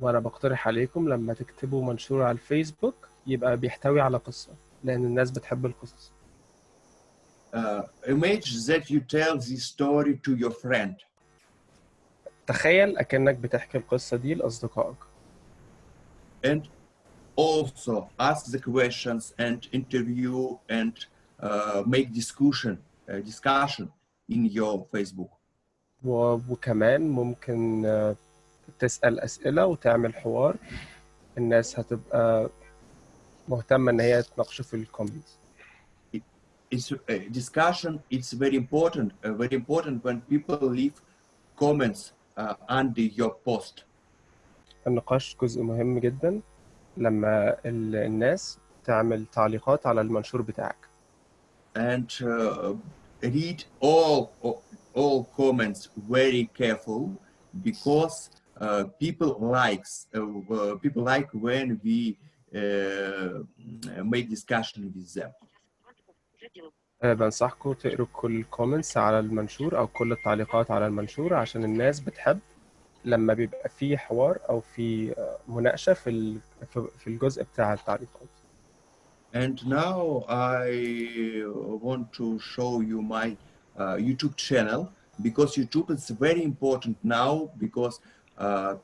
وأنا بقترح عليكم لما تكتبوا منشور على الفيسبوك يبقى بيحتوي على قصة، لأن الناس بتحب القصص. Imagine that you tell this story to your friend. تخيل أكنك بتحكي القصة دي لأصدقائك. And also ask the questions and interview and make discussion in your Facebook. وكمان ممكن تسأل أسئلة وتعمل حوار. الناس هتبقى مهتمة إن هي تناقشه في الكومنتس. It's discussion. It's very important when people leave comments under your post. النقاش جزء مهم جدا لما الناس تعمل تعليقات على المنشور بتاعك. And read all comments very careful because people like when we make discussion with them. بنصحكم تقروا كل الكومنتس على المنشور أو كل التعليقات على المنشور عشان الناس بتحب لما بيبقى في حوار أو في مناقشة في الجزء بتاع التعليقات. And now I want to show you my YouTube channel because YouTube is very important now because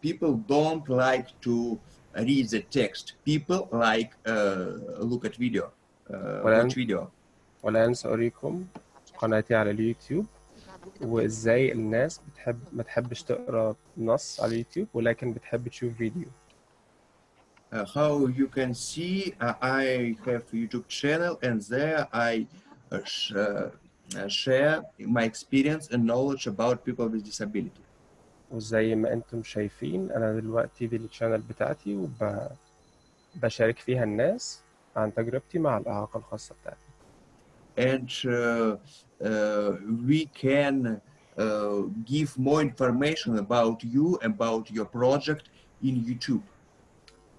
people don't like to read the text. People like look at video, watch video. والآن سأريكم قناتي على اليوتيوب وإزاي الناس ما تحبش تقرأ نص على اليوتيوب ولكن بتحب تشوف فيديو. How you can see, I have a YouTube channel and there I share my experience and knowledge about people with disability. وزي ما أنتم شايفين أنا دلوقتي دي الشانل بتاعتي وبشارك فيها الناس عن تجربتي مع الإعاقة الخاصة بتاعتي. And we can give more information about you, about your project in YouTube.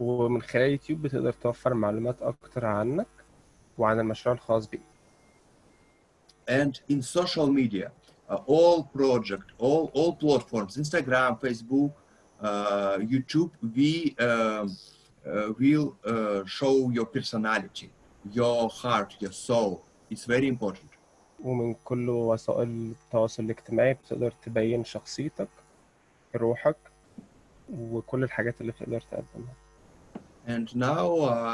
ومن خلال يوتيوب بتقدر توفر معلومات أكتر عنك وعن المشروع الخاص بيك. And in social media, all platforms, Instagram, Facebook, YouTube, we will show your personality, your heart, your soul. It's very important. ومن كل وسائل التواصل الاجتماعي بتقدر تبين شخصيتك، روحك، وكل الحاجات اللي بتقدر تقدمها. And now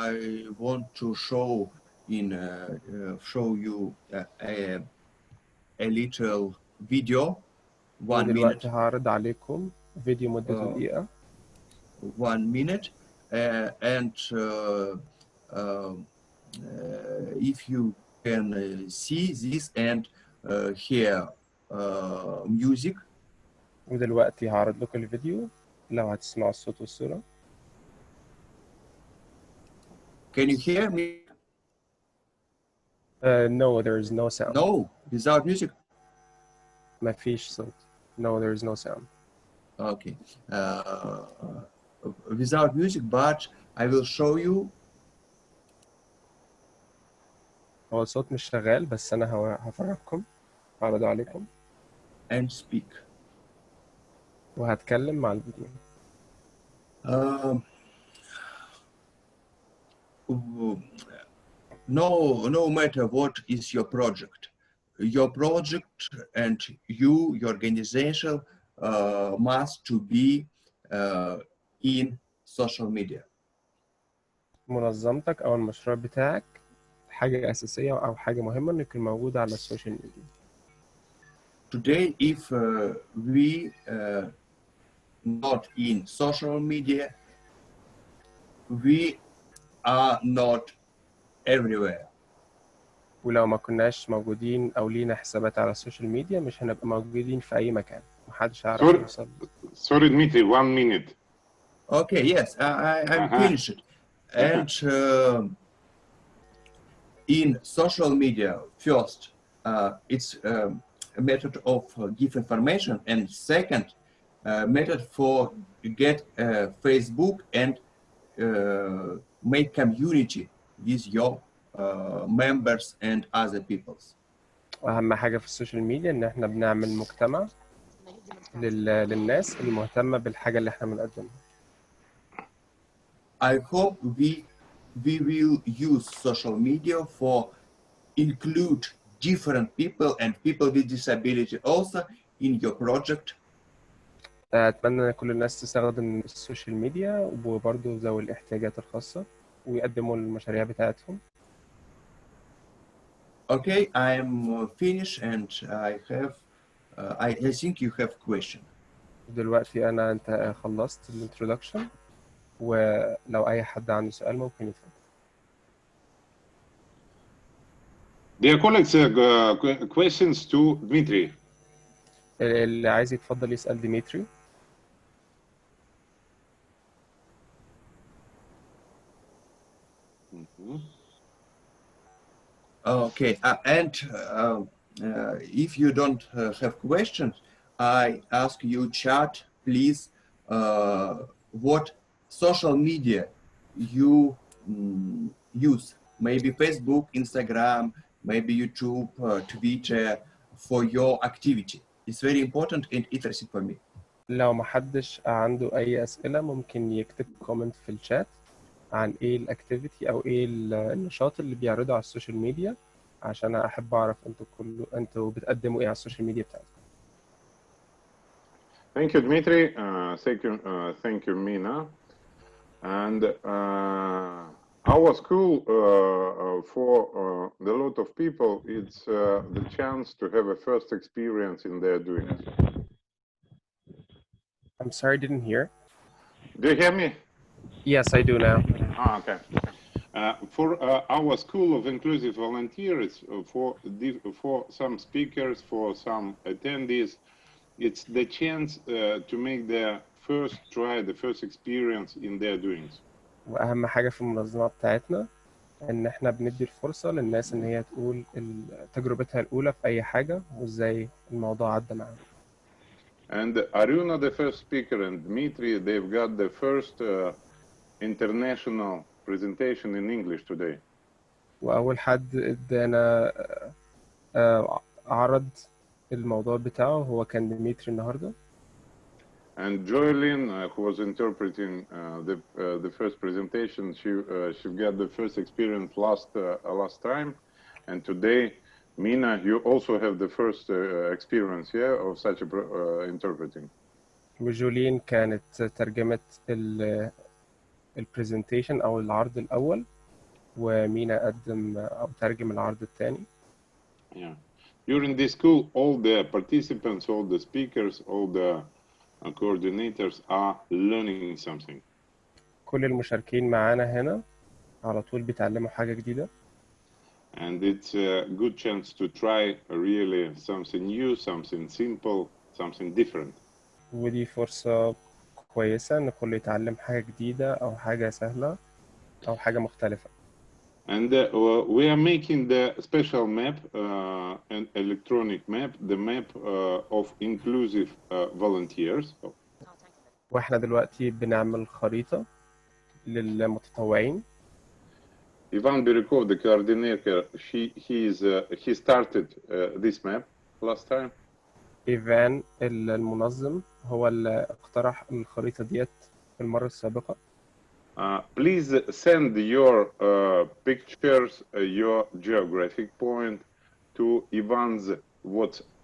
I want to show show you a little video, 1 minute. ودلوقتي هعرض عليكم فيديو مدته دقيقة. 1 minute, and if you can see this and hear music. ودلوقتي هعرض لكم الفيديو لو هتسمعوا الصوت والصورة. Can you hear me? No, there is no sound. No, without music. ما فيش صوت. No, there is no sound. Okay. Without music, but I will show you. هو الصوت مش شغال بس أنا هفرجكم هعرضه عليكم. And speak. وهتكلم مع الفيديو. No matter what is your project and your organization must to be in social media. منظمتك أو المشروع بتاعك حاجة أساسية أو حاجة مهمة إنه يكون موجود على السوشيال ميديا. Today, if we not in social media, we are not everywhere. ولو ما كناش موجودين أو لينا حسابات على السوشيال ميديا مش هنبقى موجودين في أي مكان. محدش عارف يوصل. Sorry, Dmitry, 1 minute. Okay, yes, I'm finished. And in social media, first, it's a method of give information, and second, method for get Facebook and make community with your members and other peoples. أهم حاجة في السوشيال ميديا إن إحنا بنعمل مجتمع للناس المهتمة بالحاجة اللي إحنا بنقدمها. I hope we will use social media for include different people and people with disability also in your project. أتمنى إن كل الناس تستخدم السوشيال ميديا وبرضه ذوي الاحتياجات الخاصة ويقدموا المشاريع بتاعتهم. Okay, I'm finished and I have I think you have question. دلوقتي أنت خلصت الانترودكشن ولو أي حد عنده سؤال ممكن يتفضل. Dear colleagues, questions to Dmitry. اللي عايز يتفضل يسأل ديمتري. Okay, and if you don't have questions, I ask you chat, please, what social media you use, maybe Facebook, Instagram, maybe YouTube, Twitter, for your activity. It's very important and interesting for me. لو محدش عنده أي أسئلة ممكن يكتب كومنت في الشات عن إيه الأكتيفيتي أو إيه النشاط اللي بيعرضه على السوشيال ميديا عشان أحب أعرف أنتوا بتقدموا إيه على السوشيال ميديا بتاعتكم. Thank you, Dmitry. Thank you, Mina. And our school, for a lot of people, it's the chance to have a first experience in their doings. I'm sorry, I didn't hear. Do you hear me? Yes, I do now. Okay. For our School of Inclusive Volunteers, for some speakers, for some attendees, it's the chance to make their first try, the first experience in their doings. وأهم حاجة في المنظمة بتاعتنا إن إحنا بندي الفرصة للناس إن هي تقول تجربتها الأولى في أي حاجة وإزاي الموضوع عدى معاهم. And Aruna, the first speaker, and Dmitry, they've got the first international presentation in English today. وأول حد ادانا عرض الموضوع بتاعه هو كان ديمتري النهارده. And Joylyn, who was interpreting the first presentation, she got the first experience last time, and today, Mina, you also have the first experience here of such a interpreting. وجولين كانت ترجمة البرزنتيشن أو العرض الأول ومينا قدم أو ترجم العرض الثاني. Yeah. During this school, all the participants, all the speakers, all the coordinators are learning something. كل المشاركين معانا هنا على طول بيتعلموا حاجة جديدة. And it's a good chance to try really something new, something simple, something different. ودي فرصة كويسة إن كله يتعلم حاجة جديدة أو حاجة سهلة أو حاجة مختلفة. And we are making the special map, an electronic map, the map of inclusive volunteers. وإحنا دلوقتي بنعمل خريطة للمتطوعين. Ivan Birykov, the coordinator, he started this map last time. إيفان المنظم هو اللي اقترح الخريطة ديت في المرة السابقة. Please send your pictures, your geographic point to Ivan's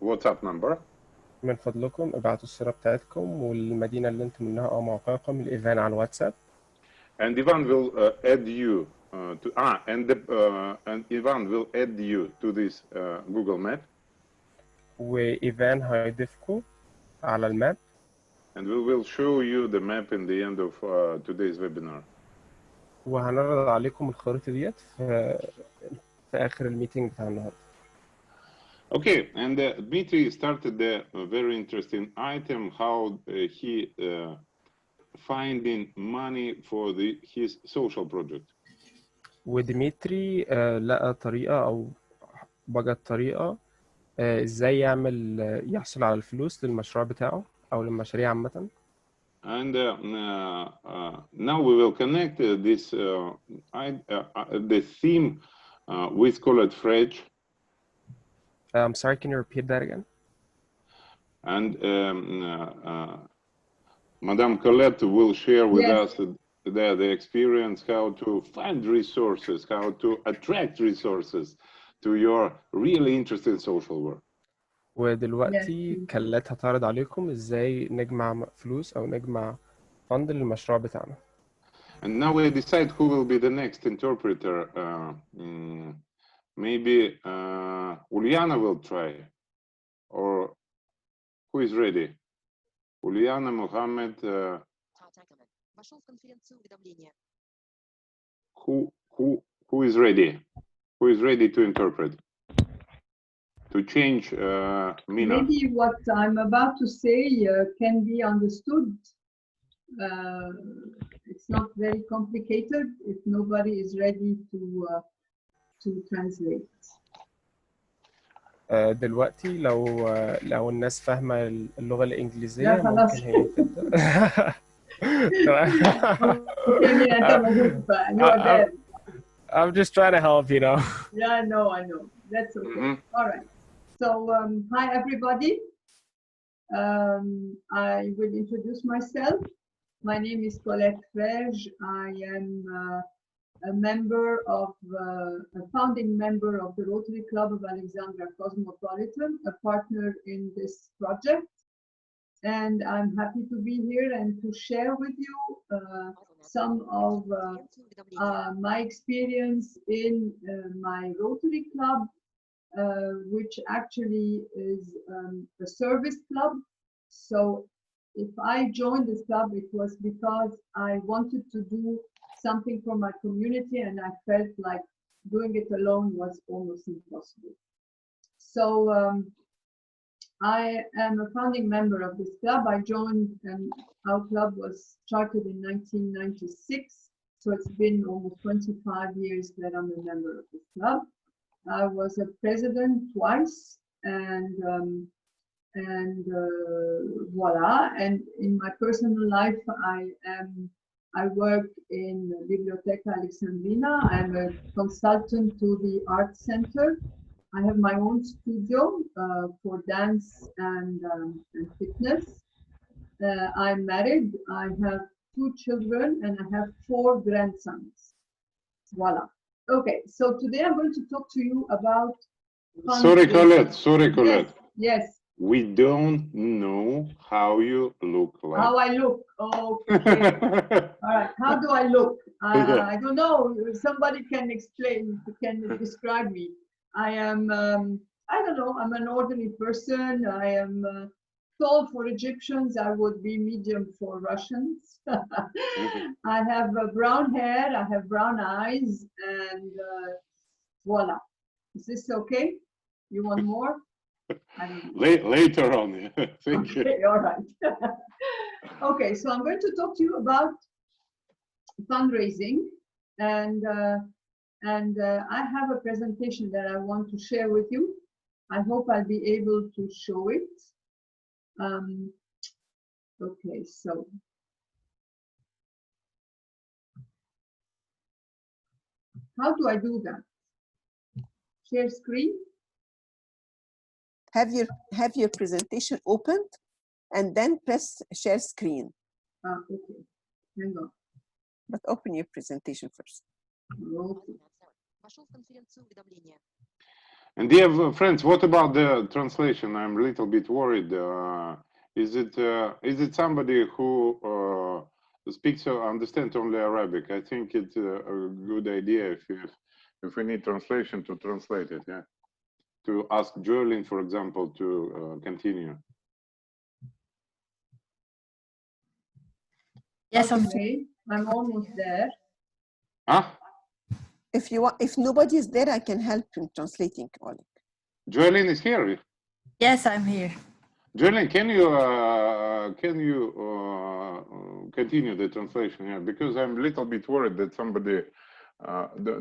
WhatsApp number. من فضلكم ابعتوا الصورة بتاعتكم والمدينة اللي انتم منها أو موقعكم لإيفان على الواتساب. And Ivan will add you and Ivan will add you to this Google map. وإيفان هيضيفكم على الماب. And we will show you the map in the end of today's webinar. وهنعرض عليكم الخريطة ديت في آخر الميتنج بتاع النهاردة. Okay, and Dmitry started a very interesting item, how he finding money for his social project. وديمتري لقى طريقة أو وجد طريقة إزاي يحصل على الفلوس للمشروع بتاعه أو للمشاريع عامة. And now we will connect this the theme with Colette Frege. I'm sorry, can you repeat that again? And Madame Colette will share with us the experience how to find resources, how to attract resources to your really interesting social work. ودلوقتي كلات هتعرض عليكم ازاي نجمع فلوس او نجمع فند للمشروع بتاعنا. And now we decide who will be the next interpreter. Maybe Uliana will try, or who is ready? Uliana, Mohammed. Who is ready? Who is ready to interpret? To change Mina. Maybe what I'm about to say can be understood. It's not very complicated if nobody is ready to translate. دلوقتي لو الناس فاهمة اللغة الإنجليزية ممكن هي تبدأ. I'm just trying to help, you know. Yeah, I know. That's okay. All right. So, hi everybody. I will introduce myself. My name is Colette Frege. I am a founding member of the Rotary Club of Alexandria Cosmopolitan, a partner in this project. And I'm happy to be here and to share with you some of my experience in my Rotary Club, which actually is a service club. So if I joined this club, it was because I wanted to do something for my community and I felt like doing it alone was almost impossible. So I am a founding member of this club. I joined and our club was started in 1996. So it's been almost 25 years that I'm a member of this club. I was a president twice and voila. And in my personal life, I work in Biblioteca Alexandrina. I'm a consultant to the Art Center. I have my own studio for dance and fitness. I'm married. I have 2 children and I have 4 grandsons. Voila. Okay, so today I'm going to talk to you about... Sorry, Colette. Yes, We don't know how you look like. How I look? Okay. All right. How do I look? Yeah. I don't know. Somebody can explain, can describe me. I am, I don't know, I'm an ordinary person. I am tall for Egyptians. I would be medium for Russians. I have brown hair. I have brown eyes. And voila. Is this okay? You want more? I don't know. Later on. Thank you. Okay, all right. Okay, so I'm going to talk to you about fundraising, and I have a presentation that I want to share with you. I hope I'll be able to show it. Okay, so how do I do that? Share screen. Have your presentation opened, and then press share screen. Okay, hang on. But open your presentation first. Okay. And dear friends, what about the translation? I'm a little bit worried. Is it somebody who speaks or understands only Arabic? I think it's a good idea if we need translation to translate it. Yeah, to ask Jolene, for example, to continue. Yes, Okay, I'm almost there. Huh? If you want, if nobody is there, I can help in translating, Oleg. Jolene is here. yes, I'm here. Jolene, can you continue the translation? Yeah, because I'm a little bit worried that somebody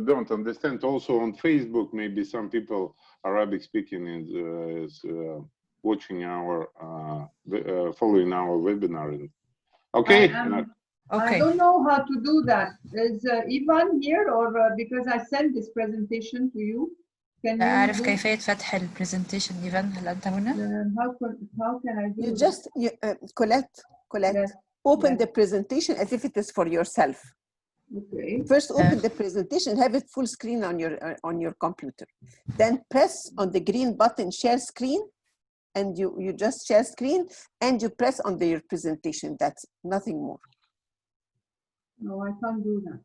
don't understand. Also on Facebook, maybe some people Arabic speaking is watching our following our webinar. Okay. I don't know how to do that. Is Ivan here, or because I sent this presentation to you? Can you أعرف do? كيفية فتح البرزنتيشن إيفان هل أنت هنا؟ How can I do You that? just Colette, Yes. open Yes. the presentation as if it is for yourself. Okay. First, open the presentation, have it full screen on your computer. Then press on the green button, share screen, and you just share screen, and you press on your presentation. That's nothing more. No, I can't do that.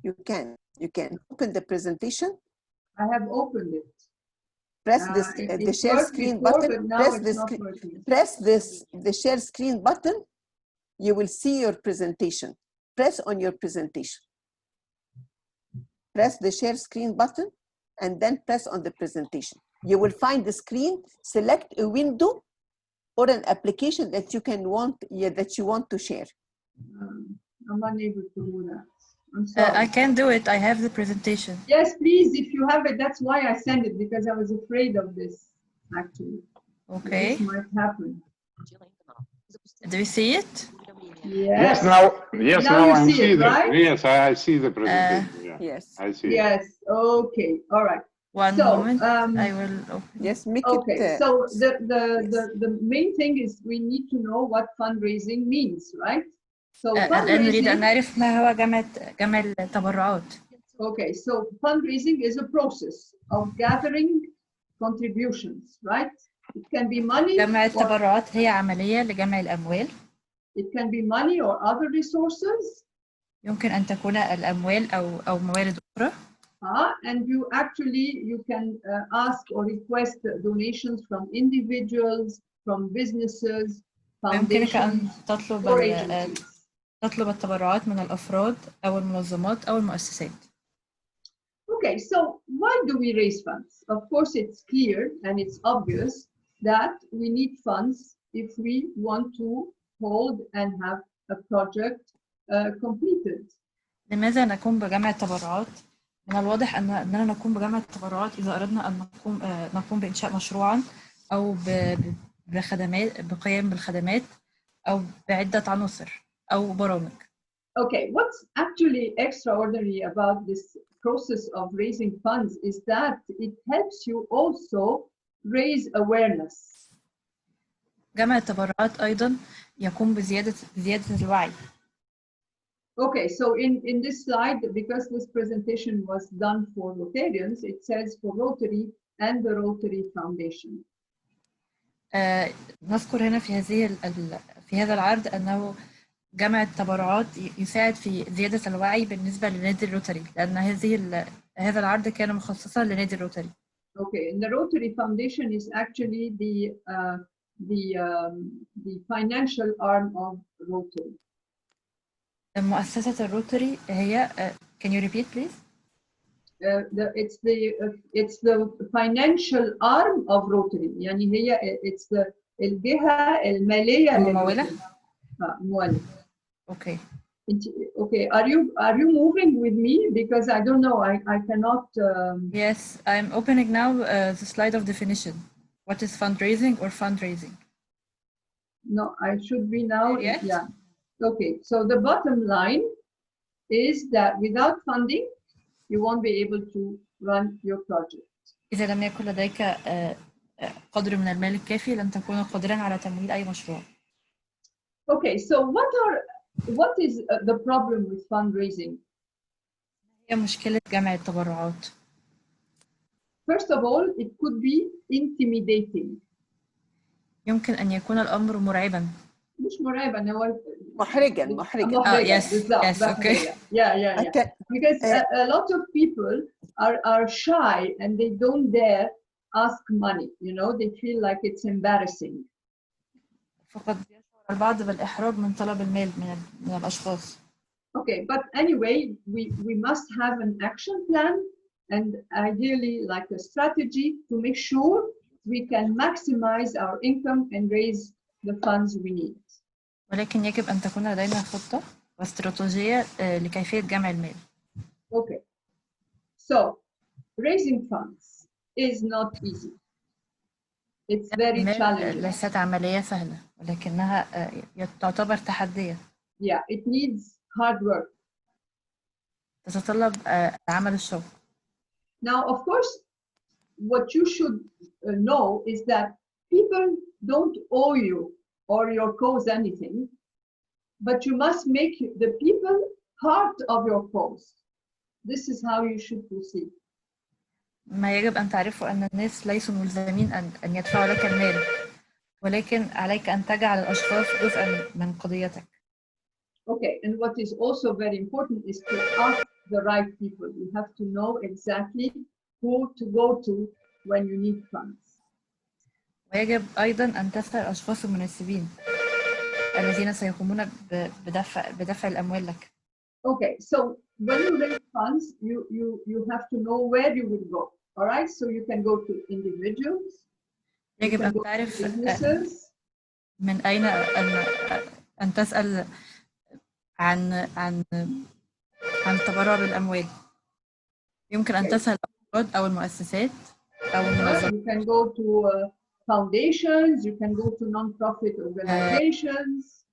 You can open the presentation. I have opened it. Press this the It share worked screen before, button. but now Press it's the not screen. working. Press the share screen button. You will see your presentation. Press on your presentation. Press the share screen button and then press on the presentation. You will find the screen. Select a window or an application that you want to share. I'm unable to do that. I'm sorry. I can do it. I have the presentation. Yes, please, if you have it. That's why I sent it, because I was afraid of this, actually. Okay. This might happen. Do you see it? Yes. Now you I see see it, the right? yes, I see the presentation. Yeah. Yes. I see. Yes. Okay. All right. One moment. I will open. Yes, make okay. it. So the main thing is we need to know what fundraising means, right? So الآن نريد أن fundraising. نعرف ما هو جمع التبرعات. Okay, so fundraising is a process of gathering contributions, right? It can be money. جمع التبرعات هي عملية لجمع الأموال. It can be money or other resources. يمكن أن تكون الأموال أو موارد أخرى. And you can ask or request donations from individuals, from businesses, foundations, or agencies. تطلب التبرعات من الأفراد أو المنظمات أو المؤسسات. Okay, so why do we raise funds? Of course, it's clear and it's obvious that we need funds if we want to hold and have a project completed. لماذا نقوم بجمع التبرعات؟ من الواضح أننا نقوم بجمع التبرعات إذا أردنا أن نقوم بإنشاء مشروعا أو بقيام بالخدمات أو بعدة عناصر أو برامج. Okay, what's actually extraordinary about this process of raising funds is that it helps you also raise awareness. جمع التبرعات أيضا يقوم بزيادة الوعي. Okay, so in this slide, because this presentation was done for Rotarians, it says for Rotary and the Rotary Foundation. نذكر هنا في هذا العرض أنه جمع التبرعات يساعد في زيادة الوعي بالنسبة لنادي الروتري، لأن هذا العرض كان مخصصا لنادي الروتري. Okay, and the Rotary Foundation is actually the financial arm of Rotary. مؤسسة الروتري هي can you repeat please? It's the financial arm of Rotary. يعني هي it's الجهة المالية الممولة. الممولة. Okay. Okay, are you moving with me? Because I don't know, I cannot. Yes, I'm opening now the slide of definition. What is fundraising or fundraising? No, I should be now. Yes. Yeah. Okay, so the bottom line is that without funding, you won't be able to run your project. إذا لم يكن لديك قدر من المال الكافي لن تكون قادرا على تمويل أي مشروع. Okay, so what is the problem with fundraising? هي مشكلة جمع التبرعات. First of all, it could be intimidating. يمكن أن يكون الأمر مرعبا. مش مرعبا، هو محرجا. Yes, yes, okay. Yeah. Because a lot of people are shy and they don't dare ask money. You know, they feel like it's embarrassing. فقد يشعر البعض بالإحراج من طلب المال من الأشخاص. Okay, but anyway, we must have an action plan and ideally like a strategy to make sure we can maximize our income and raise the funds we need. ولكن يجب أن تكون لدينا خطة واستراتيجية لكيفية جمع المال. Okay, so raising funds is not easy. It's very challenging. ليست عملية سهلة ولكنها تعتبر تحدية. Yeah, it needs hard work. تتطلب عمل الشغل. Now, of course, what you should know is that people don't owe you or your cause anything, but you must make the people part of your cause. This is how you should proceed. ما يجب أن تعرفه أن الناس ليسوا ملزمين أن يدفعوا لك المال، ولكن عليك أن تجعل الأشخاص جزءا من قضيتك. Okay, and what is also very important is to ask the right people. You have to know exactly who to go to when you need funds. ويجب أيضا أن تسأل الأشخاص المناسبين الذين سيقومون بدفع الأموال لك. Okay, so when you raise funds, you have to know where you will go. All right, so you can go to individuals. يجب أن تعرف من أين أن تسأل عن التبرع بالأموال. يمكن أن تسأل الأفراد أو المؤسسات أو المنظمات. You can go to foundations. You can go to non-profit organizations.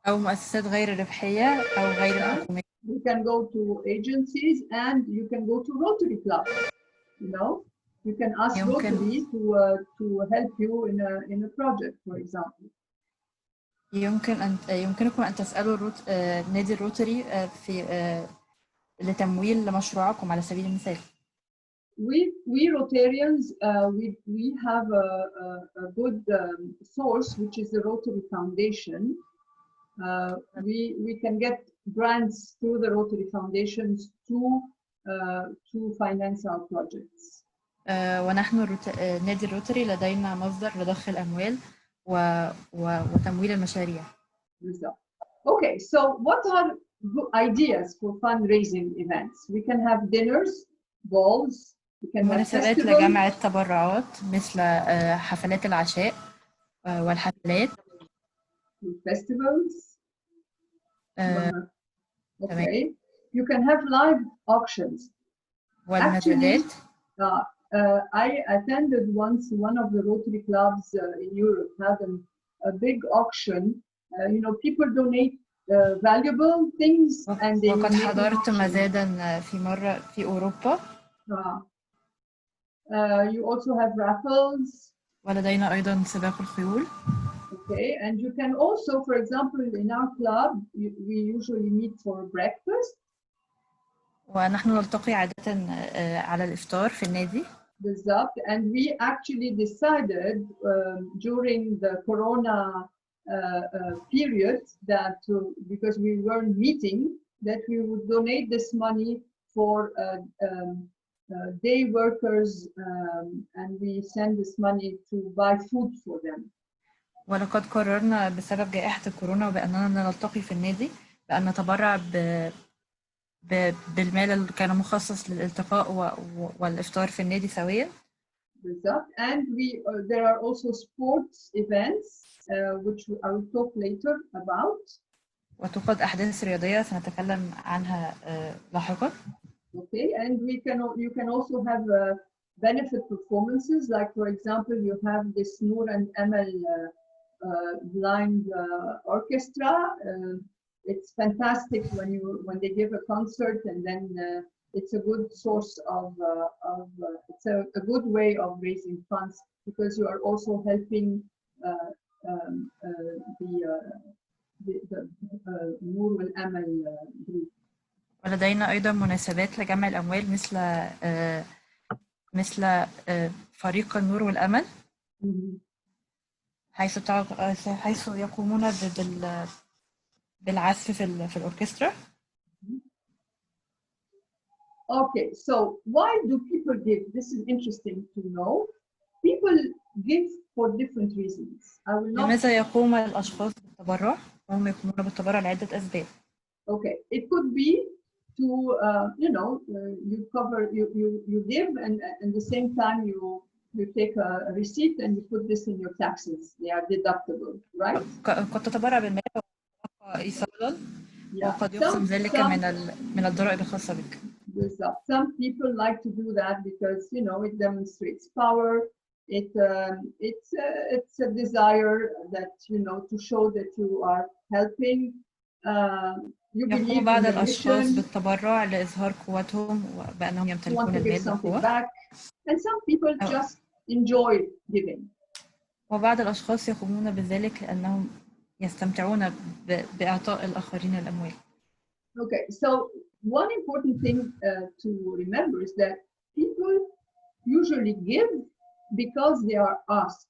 أو مؤسسات غير ربحية أو غير حكومية. You can go to agencies and you can go to Rotary Club. You know, you can ask Rotary to help you in a project, for example. يمكنكم أن تسألوا نادي الروتري لتمويل مشروعكم على سبيل المثال. We Rotarians, we have a good source, which is the Rotary Foundation. We can get grants through the Rotary Foundations to finance our projects. ونحن نادي الروتري لدينا مصدر لضخ الأموال وتمويل المشاريع. Okay, so what are ideas for fundraising events? We can have dinners, balls, we can have مناسبات لجمع التبرعات مثل حفلات العشاء والحفلات. Festivals. Okay, you can have live auctions. والمزادات. I attended once one of the Rotary clubs in Europe had a big auction. You know, people donate valuable things and they. وقد حضرت مزادا في مرة في أوروبا. You also have raffles. ولدينا أيضا سباق الخيول. Okay, and you can also, for example, in our club, we usually meet for breakfast. ونحن نلتقي عادة على الإفطار في النادي. بالظبط. And we actually decided during the Corona period that because we weren't meeting, that we would donate this money for day workers, and we send this money to buy food for them. ولقد قررنا بسبب جائحة الكورونا وبأننا نلتقي في النادي بأن نتبرع بالمال اللي كان مخصص للالتقاء والإفطار في النادي سويا. بالظبط. And there are also sports events which I will talk later about. وتوقد أحداث رياضية سنتكلم عنها لاحقا. Okay, and you can also have benefit performances, like for example you have this Noor and Amal blind orchestra. It's fantastic when they give a concert, and then it's a good source of it's a good way of raising funds, because you are also helping the Noor and Amal group. ولدينا أيضا مناسبات لجمع الأموال مثل فريق النور والأمل، حيث يقومون بالعزف في الأوركسترا. Okay, so why do people give? This is interesting to know. People give for different reasons. I will not. لماذا يقوم الأشخاص بالتبرع؟ هم يقومون بالتبرع لعدة أسباب. Okay, it could be to you give, and at the same time you take a receipt and you put this in your taxes. They are deductible, right? قد تتبرع بالمال إيصالا وقد يخصم ذلك من الضرائب الخاصة بك. Some people like to do that because it demonstrates power. It's a desire that to show that you are helping. يقوم بعض الأشخاص بالتبرع لإظهار قوتهم وبأنهم يمتلكون المال بقوة. And some people just enjoy giving. وبعض الأشخاص يقومون بذلك لأنهم يستمتعون بإعطاء الآخرين الأموال. Okay, so one important thing to remember is that people usually give because they are asked.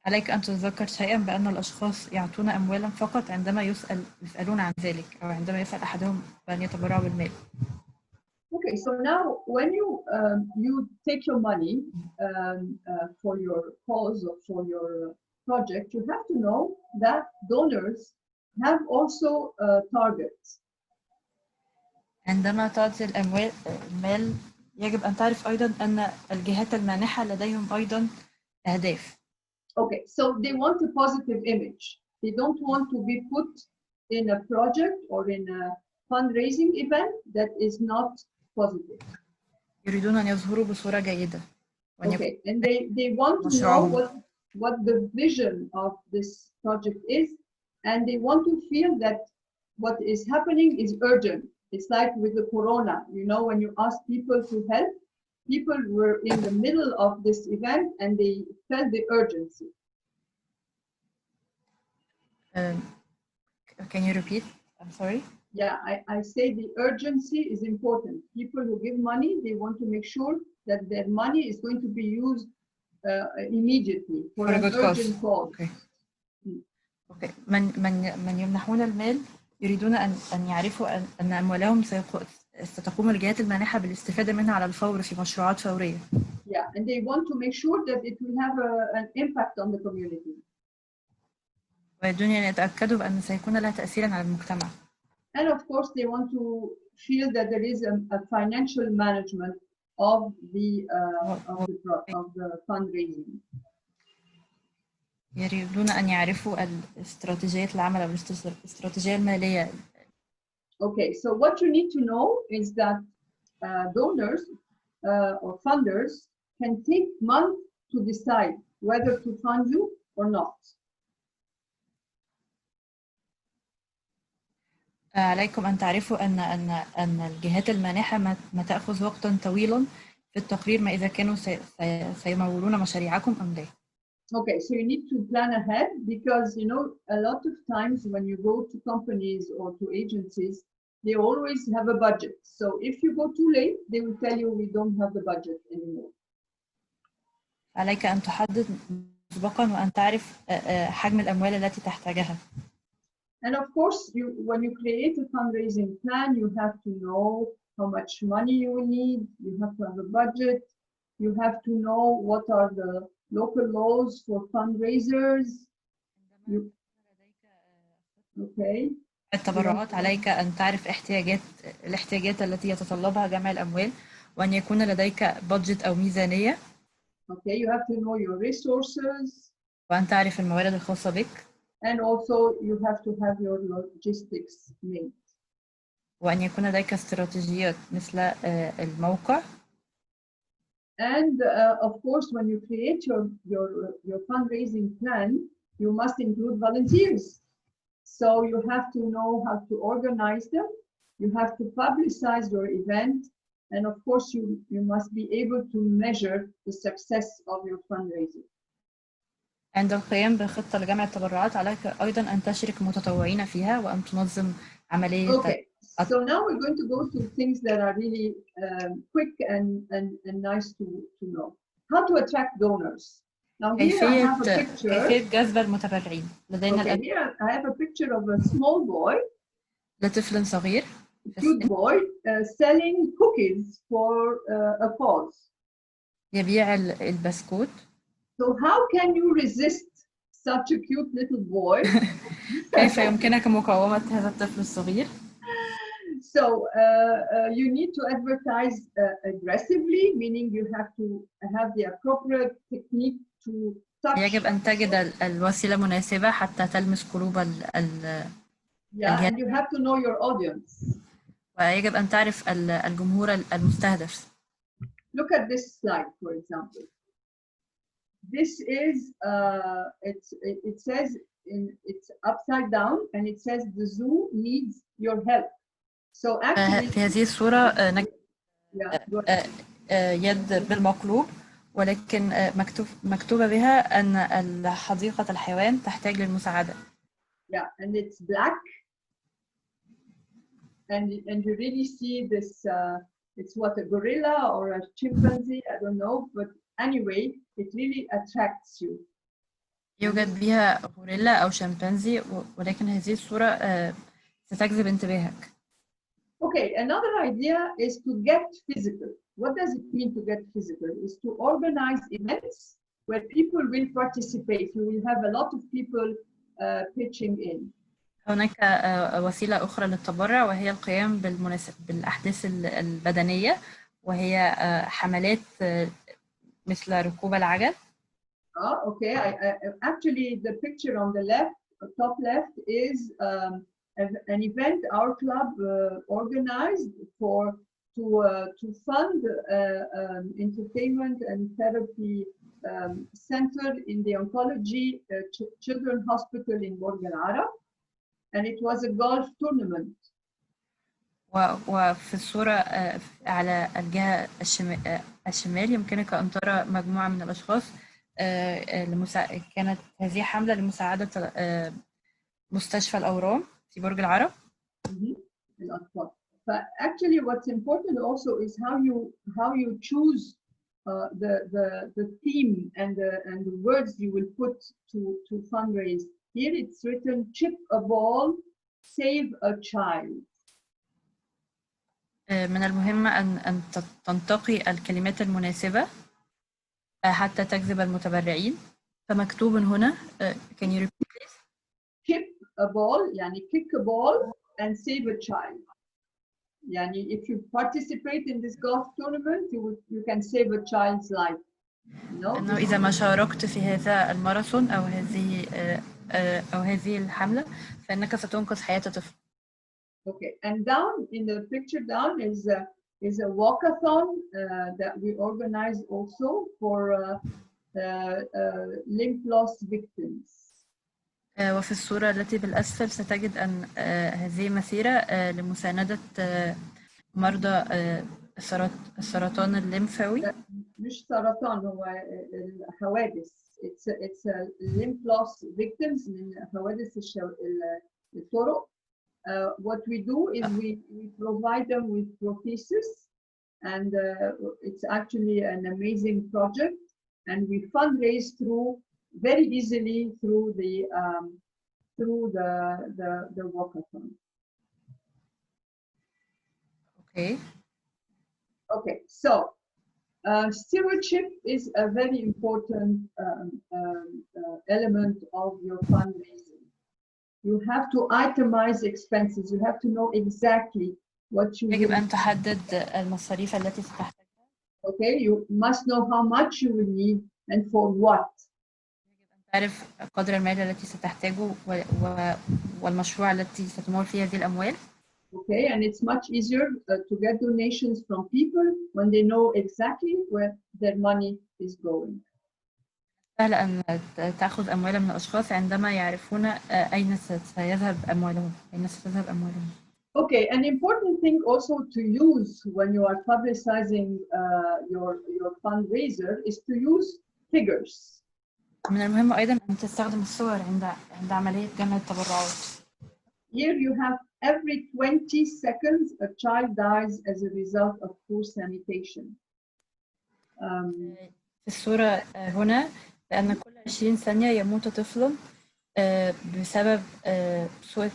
عليك أن تتذكر شيئا بأن الأشخاص يعطون أموالا فقط عندما يسألون عن ذلك، أو عندما يسأل أحدهم بأن يتبرعوا بالمال. Okay, so now when you take your money for your cause or for your project, you have to know that donors have also targets. عندما تعطي المال يجب أن تعرف أيضا أن الجهات المانحة لديهم أيضا أهداف. Okay, so they want a positive image. They don't want to be put in a project or in a fundraising event that is not positive. يريدون أن يظهروا بصورة جيدة. Okay, and they want to know what the vision of this project is, and they want to feel that what is happening is urgent. It's like with the corona, when you ask people to help, people were in the middle of this event and they felt the urgency. Can you repeat? I'm sorry. Yeah, I say the urgency is important. People who give money, they want to make sure that their money is going to be used immediately for an urgent cause. Okay. Okay. من يمنحون المال يريدون أن يعرفوا أن أموالهم ستقوم الجهات المانحة بالاستفادة منها على الفور في مشروعات فورية. Yeah, and they want to make sure that it will have an impact on the community. ويريدون أن يتأكدوا بأن سيكون لها تأثيرا على المجتمع. And of course, they want to feel that there is a financial management of the fundraising. يريدون أن يعرفوا استراتيجية العمل أو الاستراتيجية المالية. Okay, so what you need to know is that donors or funders can take months to decide whether to fund you or not. عليكم أن تعرفوا أن الجهات المانحة ما تأخذ وقتا طويلا في التقرير ما إذا كانوا سيمولون مشاريعكم أم لا. Okay, so you need to plan ahead because a lot of times when you go to companies or to agencies, they always have a budget. So if you go too late, they will tell you we don't have the budget anymore. عليك أن تحدد مسبقا وأن تعرف حجم الأموال التي تحتاجها. And of course, when you create a fundraising plan, you have to know how much money you will need. You have to have a budget. You have to know what are the local laws for fundraisers. Okay. التبرعات عليك أن تعرف الاحتياجات التي يتطلبها جمع الأموال وأن يكون لديك بادجت أو ميزانية. Okay, you have to know your resources. وأن تعرف الموارد الخاصة بك. And also you have to have your logistics made. وأن يكون لديك استراتيجيات مثل الموقع. And of course, when you create your fundraising plan, you must include volunteers. So you have to know how to organize them. You have to publicize your event. And of course, you must be able to measure the success of your fundraising. عند القيام بخطة لجمع التبرعات عليك أيضا أن تشرك المتطوعين فيها وأن تنظم عملية. Okay, so now we're going to go to things that are really quick and nice to know. How to attract donors. Now here I have a picture. كيفية جذب المتبرعين. لدينا Okay, here I have a picture of a small boy. لطفل صغير. Cute boy selling cookies for a cause. يبيع البسكوت. So how can you resist such a cute little boy? كيف يمكنك مقاومة هذا الطفل الصغير؟ So you need to advertise aggressively, meaning you have to have the appropriate technique to touch. يجب أن تجد الوسيلة مناسبة حتى تلمس قلوب Yeah, and you have to know your audience. ويجب أن تعرف الجمهور المستهدف. Look at this slide, for example. This is it says it's upside down and it says the zoo needs your help. So actually في هذه الصورة يد بالمقلوب ولكن مكتوبة بها أن حديقة الحيوان تحتاج للمساعدة. Yeah, and it's black, and you really see this. It's what, a gorilla or a chimpanzee? I don't know, but anyway, it really attracts you. يوجد بها غوريلا أو شمبانزي ولكن هذه الصورة ستجذب انتباهك. Okay, another idea is to get physical. What does it mean to get physical? Is to organize events where people will participate. You will have a lot of people pitching in. هناك وسيلة أخرى للتبرع وهي القيام بالأحداث البدنية وهي حملات مثل ركوب العجل. Okay. Actually, the picture on the left, top left, is an event our club organized to fund entertainment and therapy center in the oncology children's hospital in Borg El Arab, and it was a golf tournament. وفي الصورة على الجهة الشمال يمكنك أن ترى مجموعة من الأشخاص كانت هذه حملة لمساعدة مستشفى الأورام في برج العرب. But actually, what's important also is how you choose the theme and the words you will put to fundraise. Here it's written, chip a ball, save a child. من المهم أن تنتقي الكلمات المناسبة حتى تجذب المتبرعين. فمكتوب هنا can you repeat please? Chip a ball يعني kick a ball and save a child. يعني if you participate in this golf tournament you can save a child's life. إنه إذا ما شاركت في هذا الماراثون أو هذه الحملة فإنك ستنقذ حياة طفل. Okay, and down in the picture down is a walkathon that we organize also for limb loss victims. وفي الصورة التي بالأسفل ستجد أن هذه مسيرة لمساندة مرضى السرطان الليمفاوي. مش سرطان هو الحوادث. It's limb loss victims من حوادث الطرق. what we do is we provide them with prosthesis, and it's actually an amazing project, and we fundraise very easily through the walkathon. Okay, so stewardship is a very important element of your fundraising. You have to itemize expenses. You have to know exactly what you يجب أن تحدد المصاريف التي ستحتاجها. Okay, you must know how much you will need and for what. يجب أن تعرف قدر المال التي ستحتاجه والمشروع التي ستمول فيه هذه الأموال. Okay, and it's much easier to get donations from people when they know exactly where their money is going. سهل أن تأخذ أموالا من الأشخاص عندما يعرفون أين سيذهب أموالهم، أين ستذهب أموالهم. Okay, an important thing also to use when you are publicizing your fundraiser is to use figures. من المهم أيضا أن تستخدم الصور عند عملية جمع التبرعات. Here you have every 20 seconds a child dies as a result of poor sanitation. في الصورة هنا لأن كل 20 ثانية يموت طفل بسبب سوء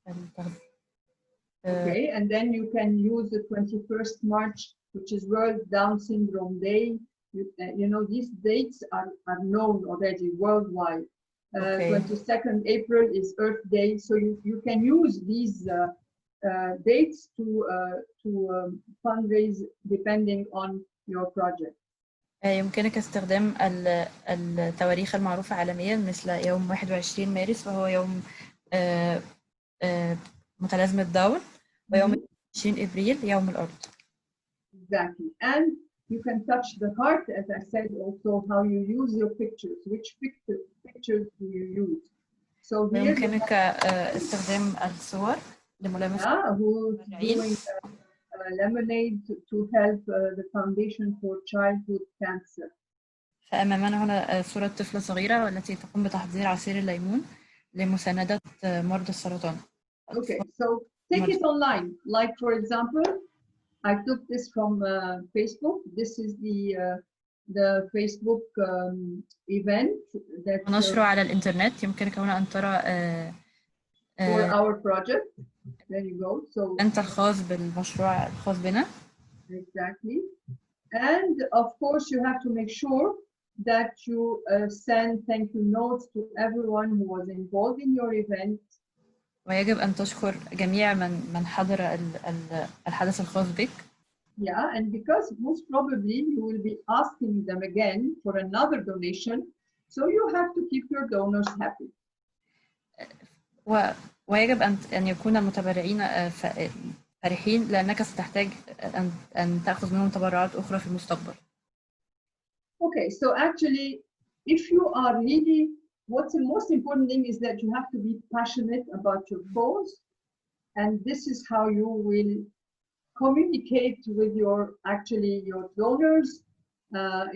التغذية. Okay, and then you can use the 21st March, which is World Down Syndrome Day. You know, these dates are known already worldwide. 22nd April is Earth Day, so you can use these dates to fundraise depending on your project. يمكنك استخدام التواريخ المعروفة عالميا مثل يوم 21 مارس وهو يوم متلازمة داون ويوم 20 إبريل يوم الأرض. Exactly, and you can touch the heart, as I said, also how you use your pictures. Which pictures do you use? So here يمكنك استخدام الصور لملامسة who's doing lemonade to help the Foundation for Childhood Cancer. فأمامنا هنا صورة طفلة صغيرة والتي تقوم بتحضير عصير الليمون لمساندة مرضى السرطان. Okay, so take it online. Like for example, I took this from Facebook. This is the Facebook event that نشره على الإنترنت. يمكنك هنا أن ترى for our project. There you go. So أنت الخاص بالمشروع الخاص بنا. Exactly. And of course, you have to make sure that you send thank you notes to everyone who was involved in your event. ويجب أن تشكر جميع من حضر الحدث الخاص بك. Yeah, and because most probably you will be asking them again for another donation, so you have to keep your donors happy. ويجب أن يكون المتبرعين فرحين لأنك ستحتاج أن تأخذ منهم تبرعات أخرى في المستقبل. Okay, so actually, if you are really, what's the most important thing is that you have to be passionate about your cause, and this is how you will communicate with your donors.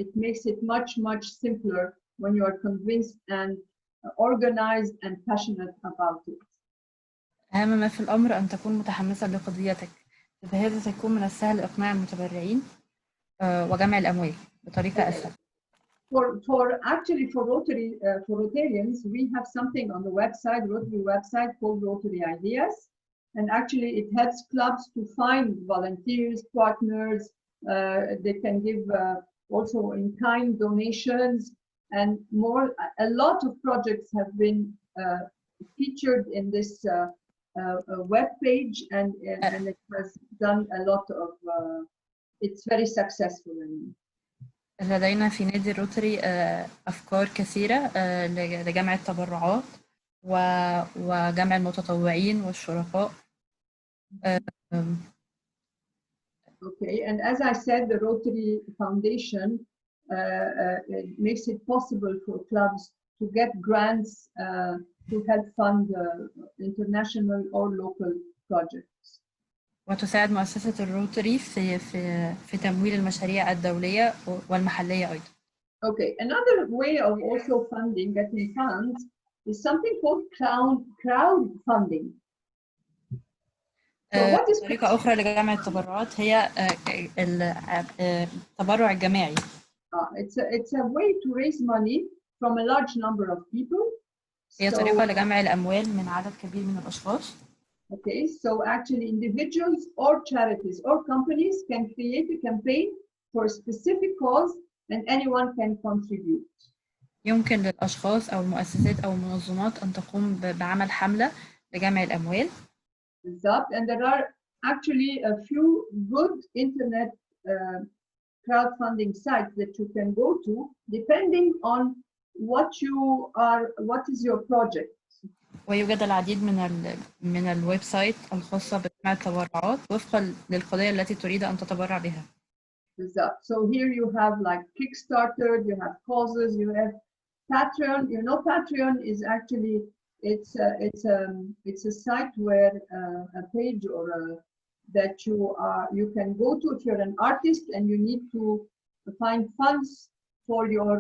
It makes it much simpler when you are convinced and organized and passionate about it. أهم ما في الأمر أن تكون متحمسا لقضيتك، بهذا سيكون من السهل إقناع المتبرعين وجمع الأموال بطريقة أسهل. For Rotarians, we have something on the website, Rotary website, called Rotary Ideas, and actually it helps clubs to find volunteers, partners. They can give also in-kind donations, and more. A lot of projects have been featured in this web page, and it has done a lot of. It's very successful. لدينا في نادي الروتري أفكار كثيرة لجمع التبرعات وجمع المتطوعين والشركاء. Okay, and as I said, the Rotary Foundation makes it possible for clubs to get grants to help fund international or local projects. وتساعد مؤسسة الروتري في تمويل المشاريع الدولية والمحلية أيضا. Okay, another way of also getting funds is something called crowdfunding. what is طريقة أخرى لجمع التبرعات هي التبرع الجماعي. It's a way to raise money from a large number of people. هي طريقة لجمع الأموال من عدد كبير من الأشخاص. Okay, so actually individuals or charities or companies can create a campaign for a specific cause and anyone can contribute. يمكن للأشخاص أو المؤسسات أو المنظمات أن تقوم بعمل حملة لجمع الأموال. بالضبط. And there are actually a few good internet crowdfunding sites that you can go to depending on what is your project. ويوجد العديد من الويب سايت الخاصة بجمع التبرعات وفقا للقضية التي تريد أن تتبرع بها. بالضبط. So here you have like Kickstarter, you have causes, you have Patreon. You know, Patreon is actually it's a site where a page or that you can go to if you're an artist and you need to find funds for your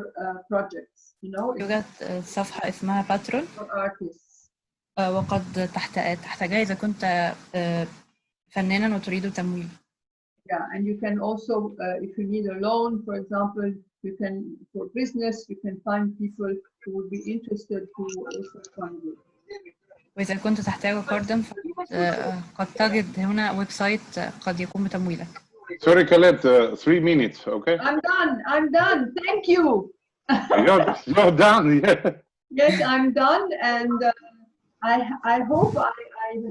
projects. You know, يوجد صفحة اسمها باترون for artists. وقد تحتاجها إذا كنت فنانا وتريد تمويل. Yeah, and you can also, if you need a loan, for example, you can, for business, you can find people who would be interested to also fund you. وإذا كنت تحتاج قرضا قد تجد هنا ويب سايت قد يقوم بتمويلك. Sorry, Colette, 3 minutes, okay? I'm done. Thank you. You're done. Yeah. Yes, I'm done, and I hope I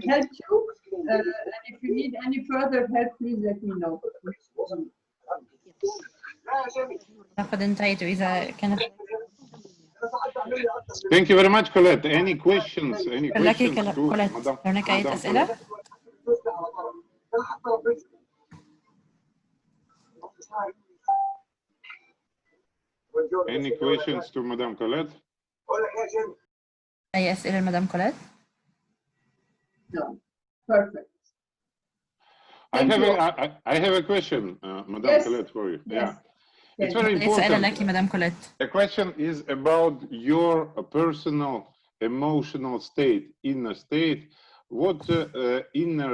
helped you. And if you need any further help, please let me know. لقد انتهيت إذا كانت. Thank you very much, Colette. Any questions? Any لك questions? كوليت، هناك أي أسئلة؟ Any questions to Madame Colette? أي أسئلة لمدام كوليت؟ No. Perfect. I have a question, Madame Colette, for you. Yes. Yeah. It's very important. The question is about your personal emotional state, inner state. What inner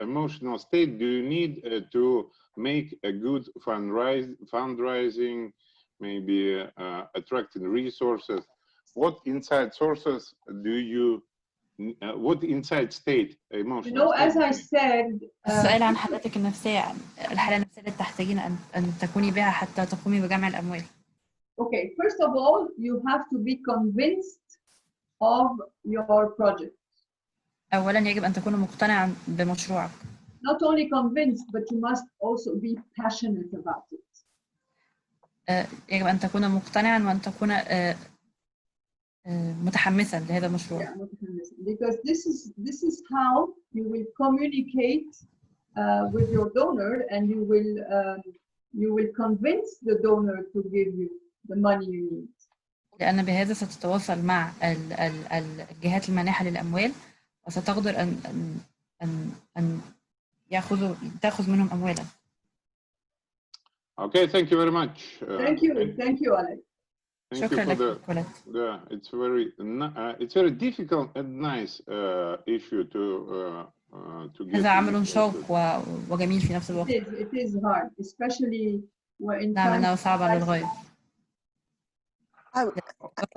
emotional state do you need to make a good fundraising, maybe attracting resources? What inside sources do you, what inside state, emotional You know, state? as I said, السؤال عن حالتك النفسية، الحالة النفسية التي تحتاجين أن تكوني بها حتى تقومي بجمع الأموال. Okay, first of all, you have to be convinced of your project. أولاً يجب أن تكون مقتنعاً بمشروعك. Not only convinced, but you must also be passionate about it. يجب أن تكون مقتنعاً وأن تكون متحمساً لهذا المشروع. Yeah, because this is how you will communicate with your donor, and you will convince the donor to give you the money you need. لأن بهذا ستتواصل مع الجهات المانحة للأموال وستقدر أن تأخذ منهم أموالا. Okay, thank you very much. Thank you, Alex. Thank you for the. Yeah, it's very difficult and nice issue to get. هذا عمل شاق وجميل في نفس الوقت. It is hard, especially when. نعم، إنه صعب للغاية.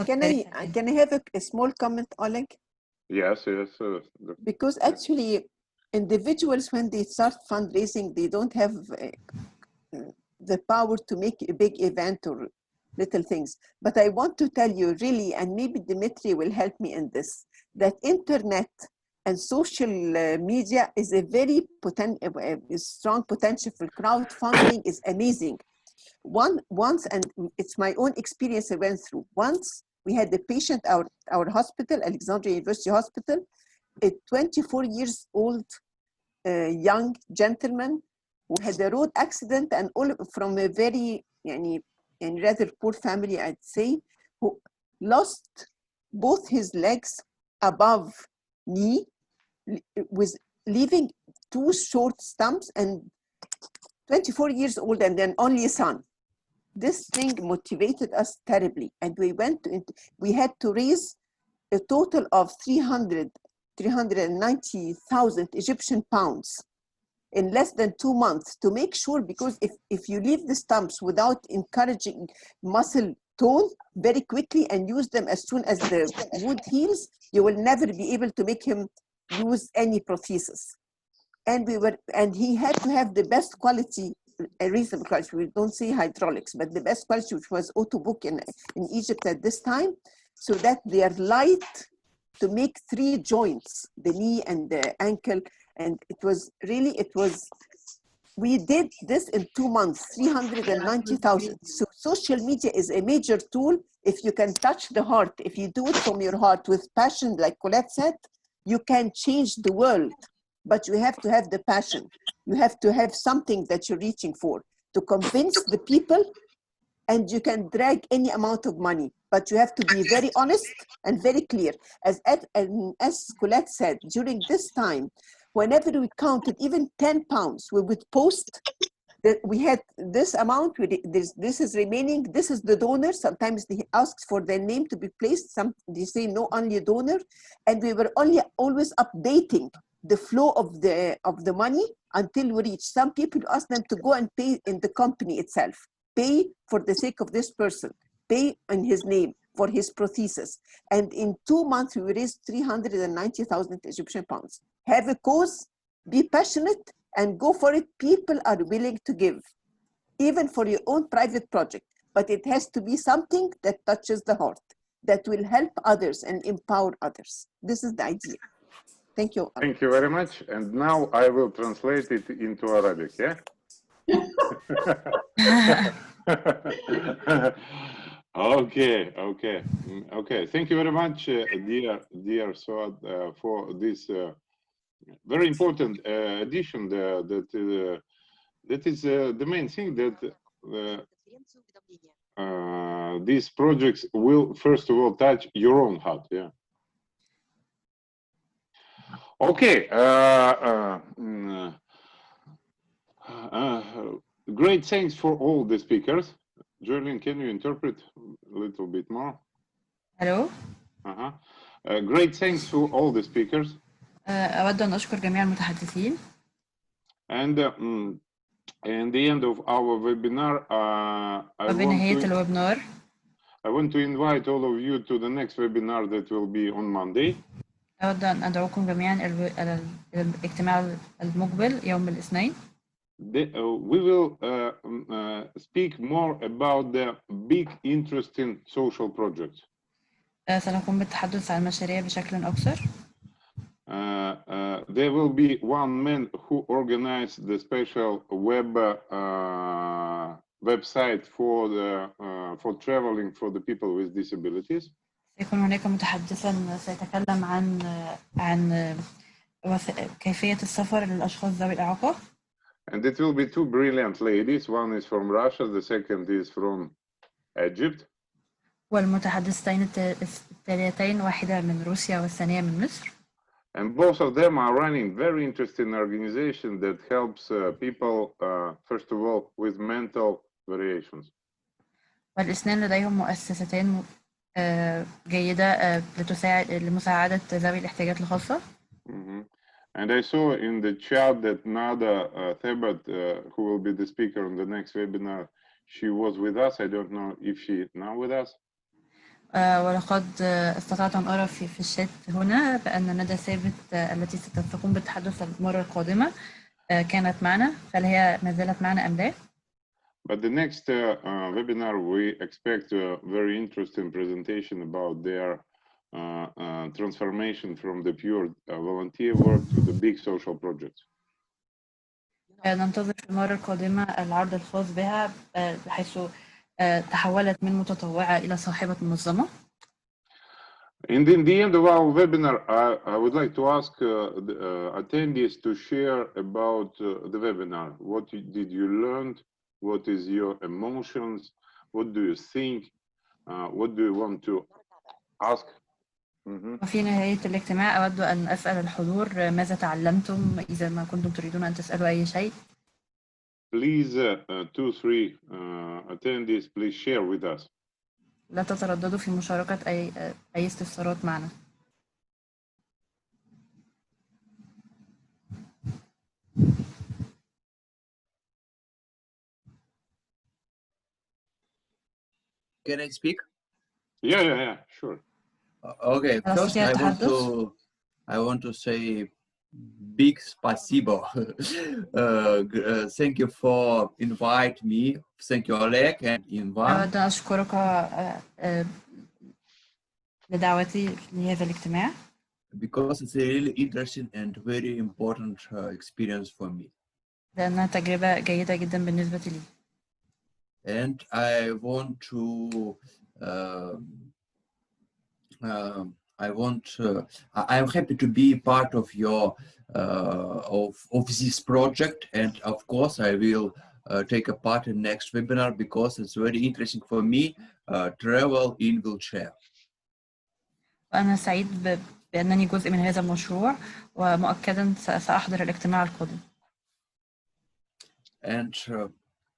Can I have a small comment, Oleg? Yes. Because actually, individuals, when they start fundraising, they don't have the power to make a big event or little things. But I want to tell you really, and maybe Dimitri will help me in this, that internet and social media is a very strong potential for crowdfunding. Is amazing. Once, and it's my own experience I went through. Once we had a patient at our hospital, Alexandria University Hospital, a 24 years old young gentleman who had a road accident, and all from a very rather poor family, I'd say, who lost both his legs above knee, with leaving 2 short stumps, and 24 years old, and then only son. This thing motivated us terribly, and we had to raise a total of $300 390,000 Egyptian pounds in less than 2 months to make sure, because if you leave the stumps without encouraging muscle tone very quickly and use them as soon as the wound heals, you will never be able to make him use any prosthesis. And he had to have the best quality, a reasonable quality. We don't say hydraulics, but the best quality, which was Autobook in Egypt at this time, so that they are light to make 3 joints, the knee and the ankle. And it was really, we did this in 2 months, 390,000. So social media is a major tool. If you can touch the heart, if you do it from your heart with passion, like Colette said, you can change the world. But you have to have the passion. You have to have something that you're reaching for to convince the people, and you can drag any amount of money, but you have to be very honest and very clear. As Colette said, during this time, whenever we counted even 10 pounds, we would post that we had this amount, this is remaining, this is the donor. Sometimes they ask for their name to be placed. Some they say no, only donor. And we were always updating the flow of the money until we reach. Some people ask them to go and pay in the company itself. Pay for the sake of this person. Pay in his name for his prosthesis. And in 2 months, we raised 390,000 Egyptian pounds. Have a cause, be passionate, and go for it. People are willing to give, even for your own private project. But it has to be something that touches the heart, that will help others and empower others. This is the idea. Thank you. Thank you very much. And now I will translate it into Arabic, yeah? Okay. Thank you very much, dear Suad, for this very important addition. That is the main thing, that these projects will first of all touch your own heart. Yeah. Okay. Great thanks for all the speakers. Julian, can you interpret a little bit more? Hello. Great thanks to all the speakers. أود أن أشكر جميع المتحدثين. And in the end of our webinar, I want to invite all of you to the next webinar that will be on Monday. أود أن أدعوكم جميعا إلى الاجتماع المقبل يوم الاثنين. We will speak more about the big, interesting social projects. سنقوم بالتحدث عن المشاريع بشكل أكثر. There will be one man who organized the special website for traveling for the people with disabilities. سيكون هناك متحدثا سيتكلم عن كيفية السفر للأشخاص ذوي الإعاقة. And it will be 2 brilliant ladies. One is from Russia, the second is from Egypt. والمتحدثتين التاليتين واحدة من روسيا والثانية من مصر. And both of them are running very interesting organization that helps people, first of all, with mental variations. والاثنين لديهم مؤسستين جيدة لمساعدة ذوي الاحتياجات الخاصة. And I saw in the chat that Nada Thebat, who will be the speaker on the next webinar, she was with us. I don't know if she is now with us. ولقد استطعت أن أرى في الشات هنا بأن ندى ثابت التي ستقوم بالتحدث المرة القادمة كانت معنا، فهل هي ما زالت معنا أم لا؟ But the next webinar, we expect a very interesting presentation about their transformation from the pure volunteer work to the big social projects. ننتظر في المرة القادمة العرض الخاص بها بحيث تحولت من متطوعة إلى صاحبة منظمة. And in the end of our webinar, I would like to ask the attendees to share about the webinar. What did you learn? What is your emotions? What do you think? What do you want to ask? وفي نهاية الاجتماع أود أن أسأل الحضور ماذا تعلمتم إذا ما كنتم تريدون أن تسألوا أي شيء. Please, 2-3 attendees, please share with us. لا تترددوا في مشاركة أي استفسارات معنا. Can I speak? Yeah, sure. Okay, first I want to say big spasibo. Thank you for invite me. Thank you, Oleg and Invan. أود أشكرك لدعوتي لهذا الاجتماع. Because it's a really interesting and very important experience for me. لأنها تجربة جيدة جدا بالنسبة لي. And I want to I'm happy to be part of your of this project, and of course I will take a part in next webinar because it's very interesting for me. Travel in wheelchair. وأنا سعيد بأنني جزء من هذا المشروع ومؤكدا سأحضر الاجتماع القادم. And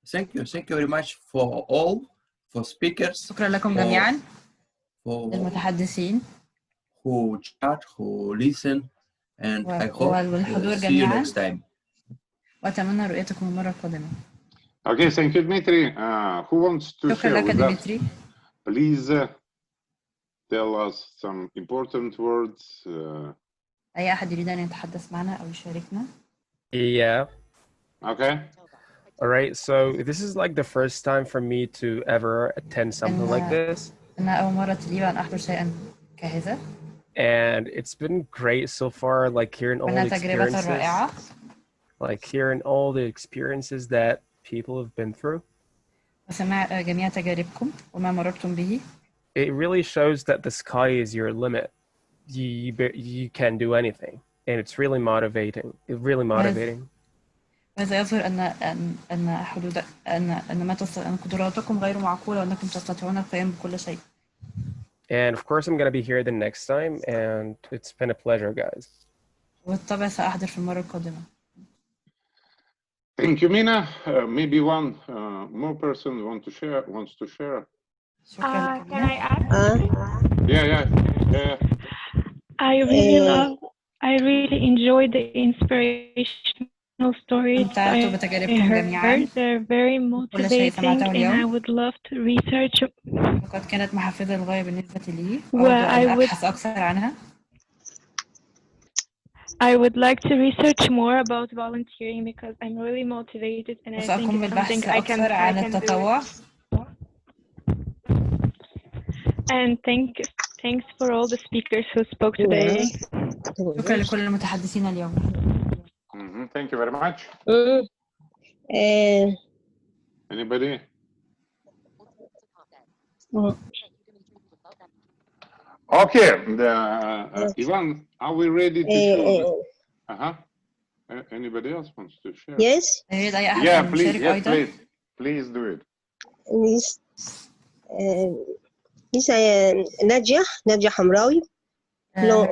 thank you very much for all, for speakers. شكرا لكم جميعا. المتحدثين. Who chat, who listen, and I hope see you next time. وأتمنى رؤيتكم المرة القادمة. Okay, thank you, Dmitry. Who wants to share with us? Please tell us some important words. أي أحد يريد أن يتحدث معنا أو يشاركنا؟ Yeah. Okay. All right, so this is like the first time for me to ever attend something like this. أنا أول مرة لي أن أحضر شيئا كهذا. And it's been great so far, like hearing all the experiences. Like hearing all the experiences that people have been through. وسماع جميع تجاربكم وما مررتم به. It really shows that the sky is your limit. You can do anything, and it's really motivating. It's really motivating. هذا يظهر أن قدراتكم غير معقولة وأنكم تستطيعون القيام بكل شيء. And of course, I'm going to be here the next time, and it's been a pleasure, guys. وبالطبع سأحضر في المرة القادمة. Thank you, Mina. Maybe one more person wants to share. Can I ask? Yeah. I really enjoyed the inspirational stories I heard. They're very motivating, and I would love to research. وقد كانت محفزة للغاية بالنسبة لي. أبحث أكثر عنها. I would like to research more about volunteering because I'm really motivated and I think it's something I can do. And thanks for all the speakers who spoke today. شكرا لكل المتحدثين اليوم. Thank you very much. Anybody? Okay, Ivan, are we ready to show? Anybody else wants to share? Yes. Yeah, please do it. This Nadia Hamraoui.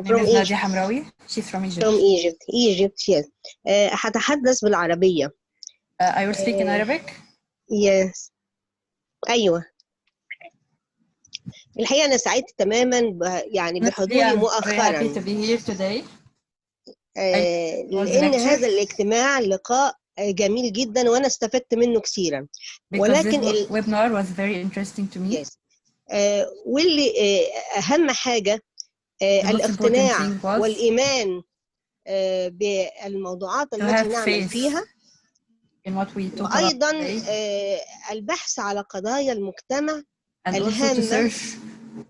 From Egypt. Nadia Hamraoui. She's from Egypt. From Egypt, yes. هتحدث بالعربية. I will speak in Arabic. Yes. أيوة. الحقيقة أنا سعيدة تماما يعني بحضوري مؤخرا. لأن هذا الاجتماع لقاء جميل جدا وأنا استفدت منه كثيرا. ولكن webinar was very interesting to me. Yes. واللي أهم حاجة الاقتناع والإيمان بالموضوعات التي نعمل فيها. وأيضا البحث على قضايا المجتمع الهامة.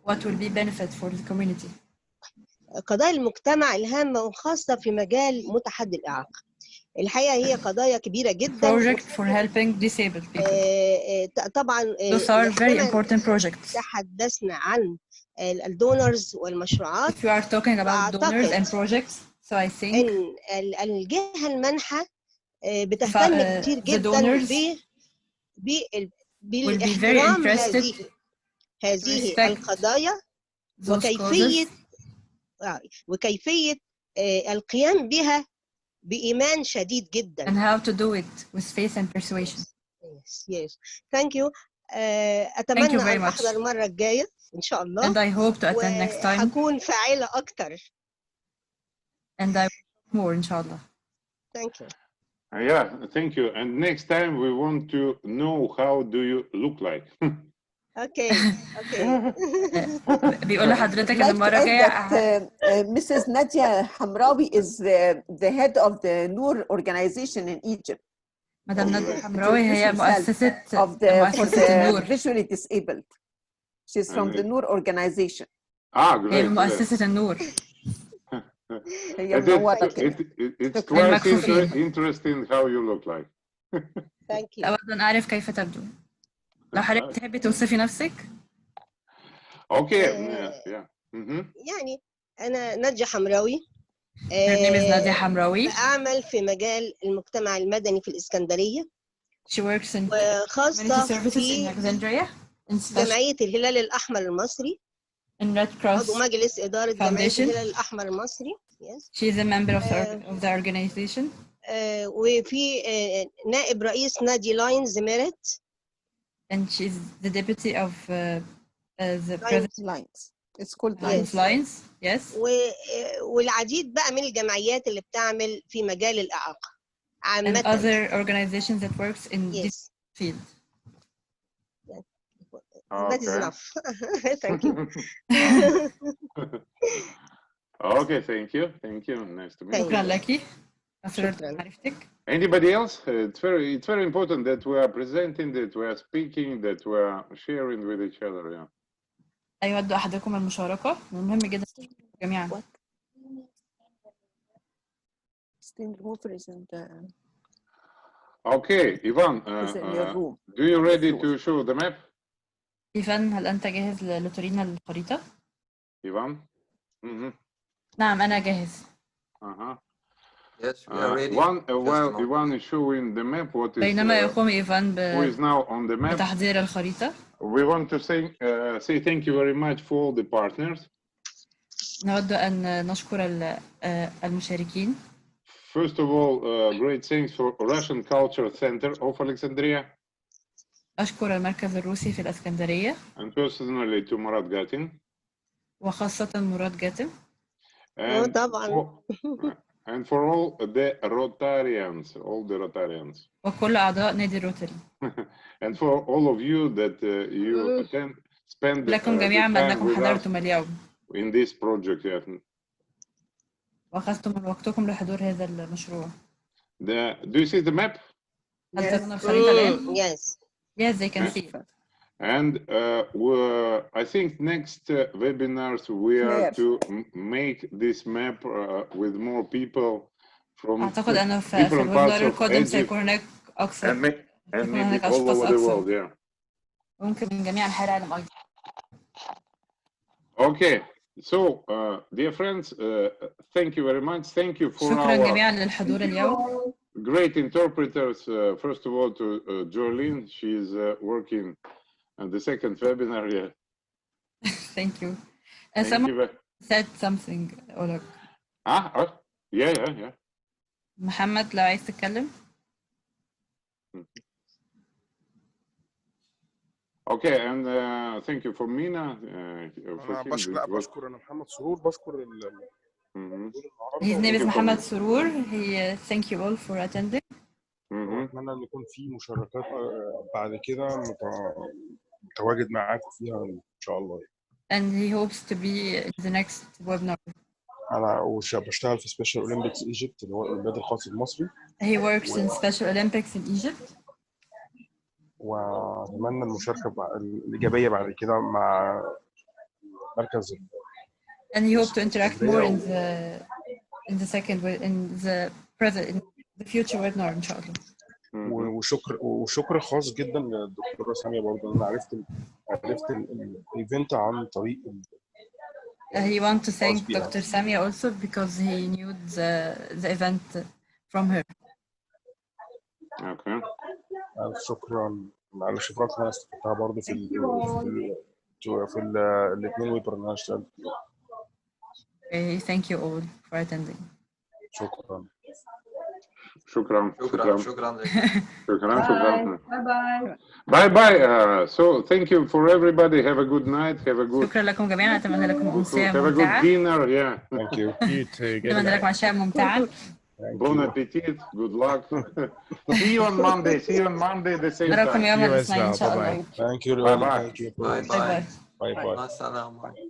What will be benefit for the community. قضايا المجتمع الهامة وخاصة في مجال متحدي الإعاقة. الحقيقة هي قضايا كبيرة جدا. Project for helping disabled people. طبعا those are very important projects. تحدثنا عن الدونرز والمشروعات. If you are talking about donors and projects, so I think إن الجهة المنحة بتهتم كتير جدا بالاحترام هذه القضايا وكيفية القيام بها بإيمان شديد جدا. And how to do it with faith and persuasion. Yes. Thank you. أتمنى أن أحضر المرة الجاية إن شاء الله. And I hope to attend next time. وهكون فاعلة أكتر. And I will more إن شاء الله. Thank you. Yeah, thank you. And next time we want to know how do you look like. اوكي بيقول لحضرتك ان المره الجايه Mrs. Nadia Hamraoui is the head of the Noor organization in Egypt. مدام نادية حمراوي هي مؤسسة for the visually disabled. She's from the Noor organization. Great. هي مؤسسة النور. هي منورة كده. It's quite interesting how you look like. Thank you. أود أن أعرف كيف تبدو. لو حضرتك تحبي توصفي نفسك. Okay. يعني أنا نادية حمراوي. Her name is Nadia Hamraoui. أعمل في مجال المجتمع المدني في الإسكندرية. She works in وخاصة community services in Alexandria. جمعية الهلال الأحمر المصري. In Red Cross عضو مجلس إدارة جمعية الهلال الأحمر المصري. Yes. She is a member of the organization. وفي نائب رئيس نادي لاينز ميرت. And she's the deputy of the president Lions. It's called Lions. Yes. والعديد بقى من الجمعيات اللي بتعمل في مجال الإعاقة. And other organizations that works in this field. That is enough. Thank you. Okay, thank you. Nice to meet you. شكرا لك. معرفتك. Anybody else? It's very important that we are presenting, that we are speaking, that we are sharing with each other. Yeah. أيود أحدكم المشاركة مهم جدا جميعا. Okay, Ivan, do you ready to show the map? إيفان هل أنت جاهز لترينا الخريطة؟ إيفان؟ نعم أنا جاهز. Yes, we are ready. While Ivan is showing the map, what is بينما يقوم إيفان who is now on the map, بتحضير الخريطة. We want to say thank you very much for all the partners. نود أن نشكر المشاركين. First of all, great thanks for Russian Culture Center of Alexandria. أشكر المركز الروسي في الإسكندرية. And personally to Murat Gatin. وخاصة مراد جاتم. طبعا. And for all the Rotarians, وكل أعضاء نادي الروتري. And for all of you that you spend لكم جميعا أنكم حضرتم اليوم. In this project. وأخذتم من وقتكم لحضور هذا المشروع. Do you see the map? هل ترون الخريطة الآن؟ Yes, they can see. And I think next webinars we are to make this map with more people from أعتقد أنه في different parts الويبنار of القادم Egypt سيكون هناك أكثر. and maybe all over the world. Yeah. ممكن من جميع أنحاء العالم أيضا. Okay. So, dear friends, thank you very much. Thank you for شكرا our جميعا للحضور اليوم. great interpreters. First of all, to Jolene, she's working on the second webinar. Yeah. Thank you. Thank someone you. said something. Oleg. Yeah. محمد لو عايز تتكلم. Okay, and thank you for Mina. بشكر أنا محمد سرور بشكر His name is محمد سرور. He thank you all for attending. أتمنى أن يكون في مشاركات بعد كده متواجد معاكم فيها إن شاء الله. And he hopes to be in the next webinar. أنا بشتغل في Special Olympics Egypt اللي هو الأولمبياد الخاص المصري. He works in Special Olympics in Egypt. وأتمنى المشاركة الإيجابية بعد كده مع مركز. And he hopes to interact more in the future webinar إن شاء الله. وشكر خاص جدا للدكتورة سامية برضه. أنا عرفت الإيفنت عن طريق. He wants to thank Dr. Samia also because he knew the event from her. Okay. شكرا على الخبرات اللي أنا استفدتها برضه في الاثنين ويبر اللي أنا اشتغلت. Thank you all for attending. شكرا. Bye. So thank you for everybody. Have a good night. Have a good. شكرا لكم جميعا. أتمنى لكم أمسية ممتعة. Have a good dinner. Yeah. Thank you. أتمنى لكم عشاء ممتعة. Bon appetit. Good luck. See you on Monday. See you on Monday the same time. نراكم يوم الاثنين إن شاء الله. Bye bye. Bye bye. باي باي. Bye bye.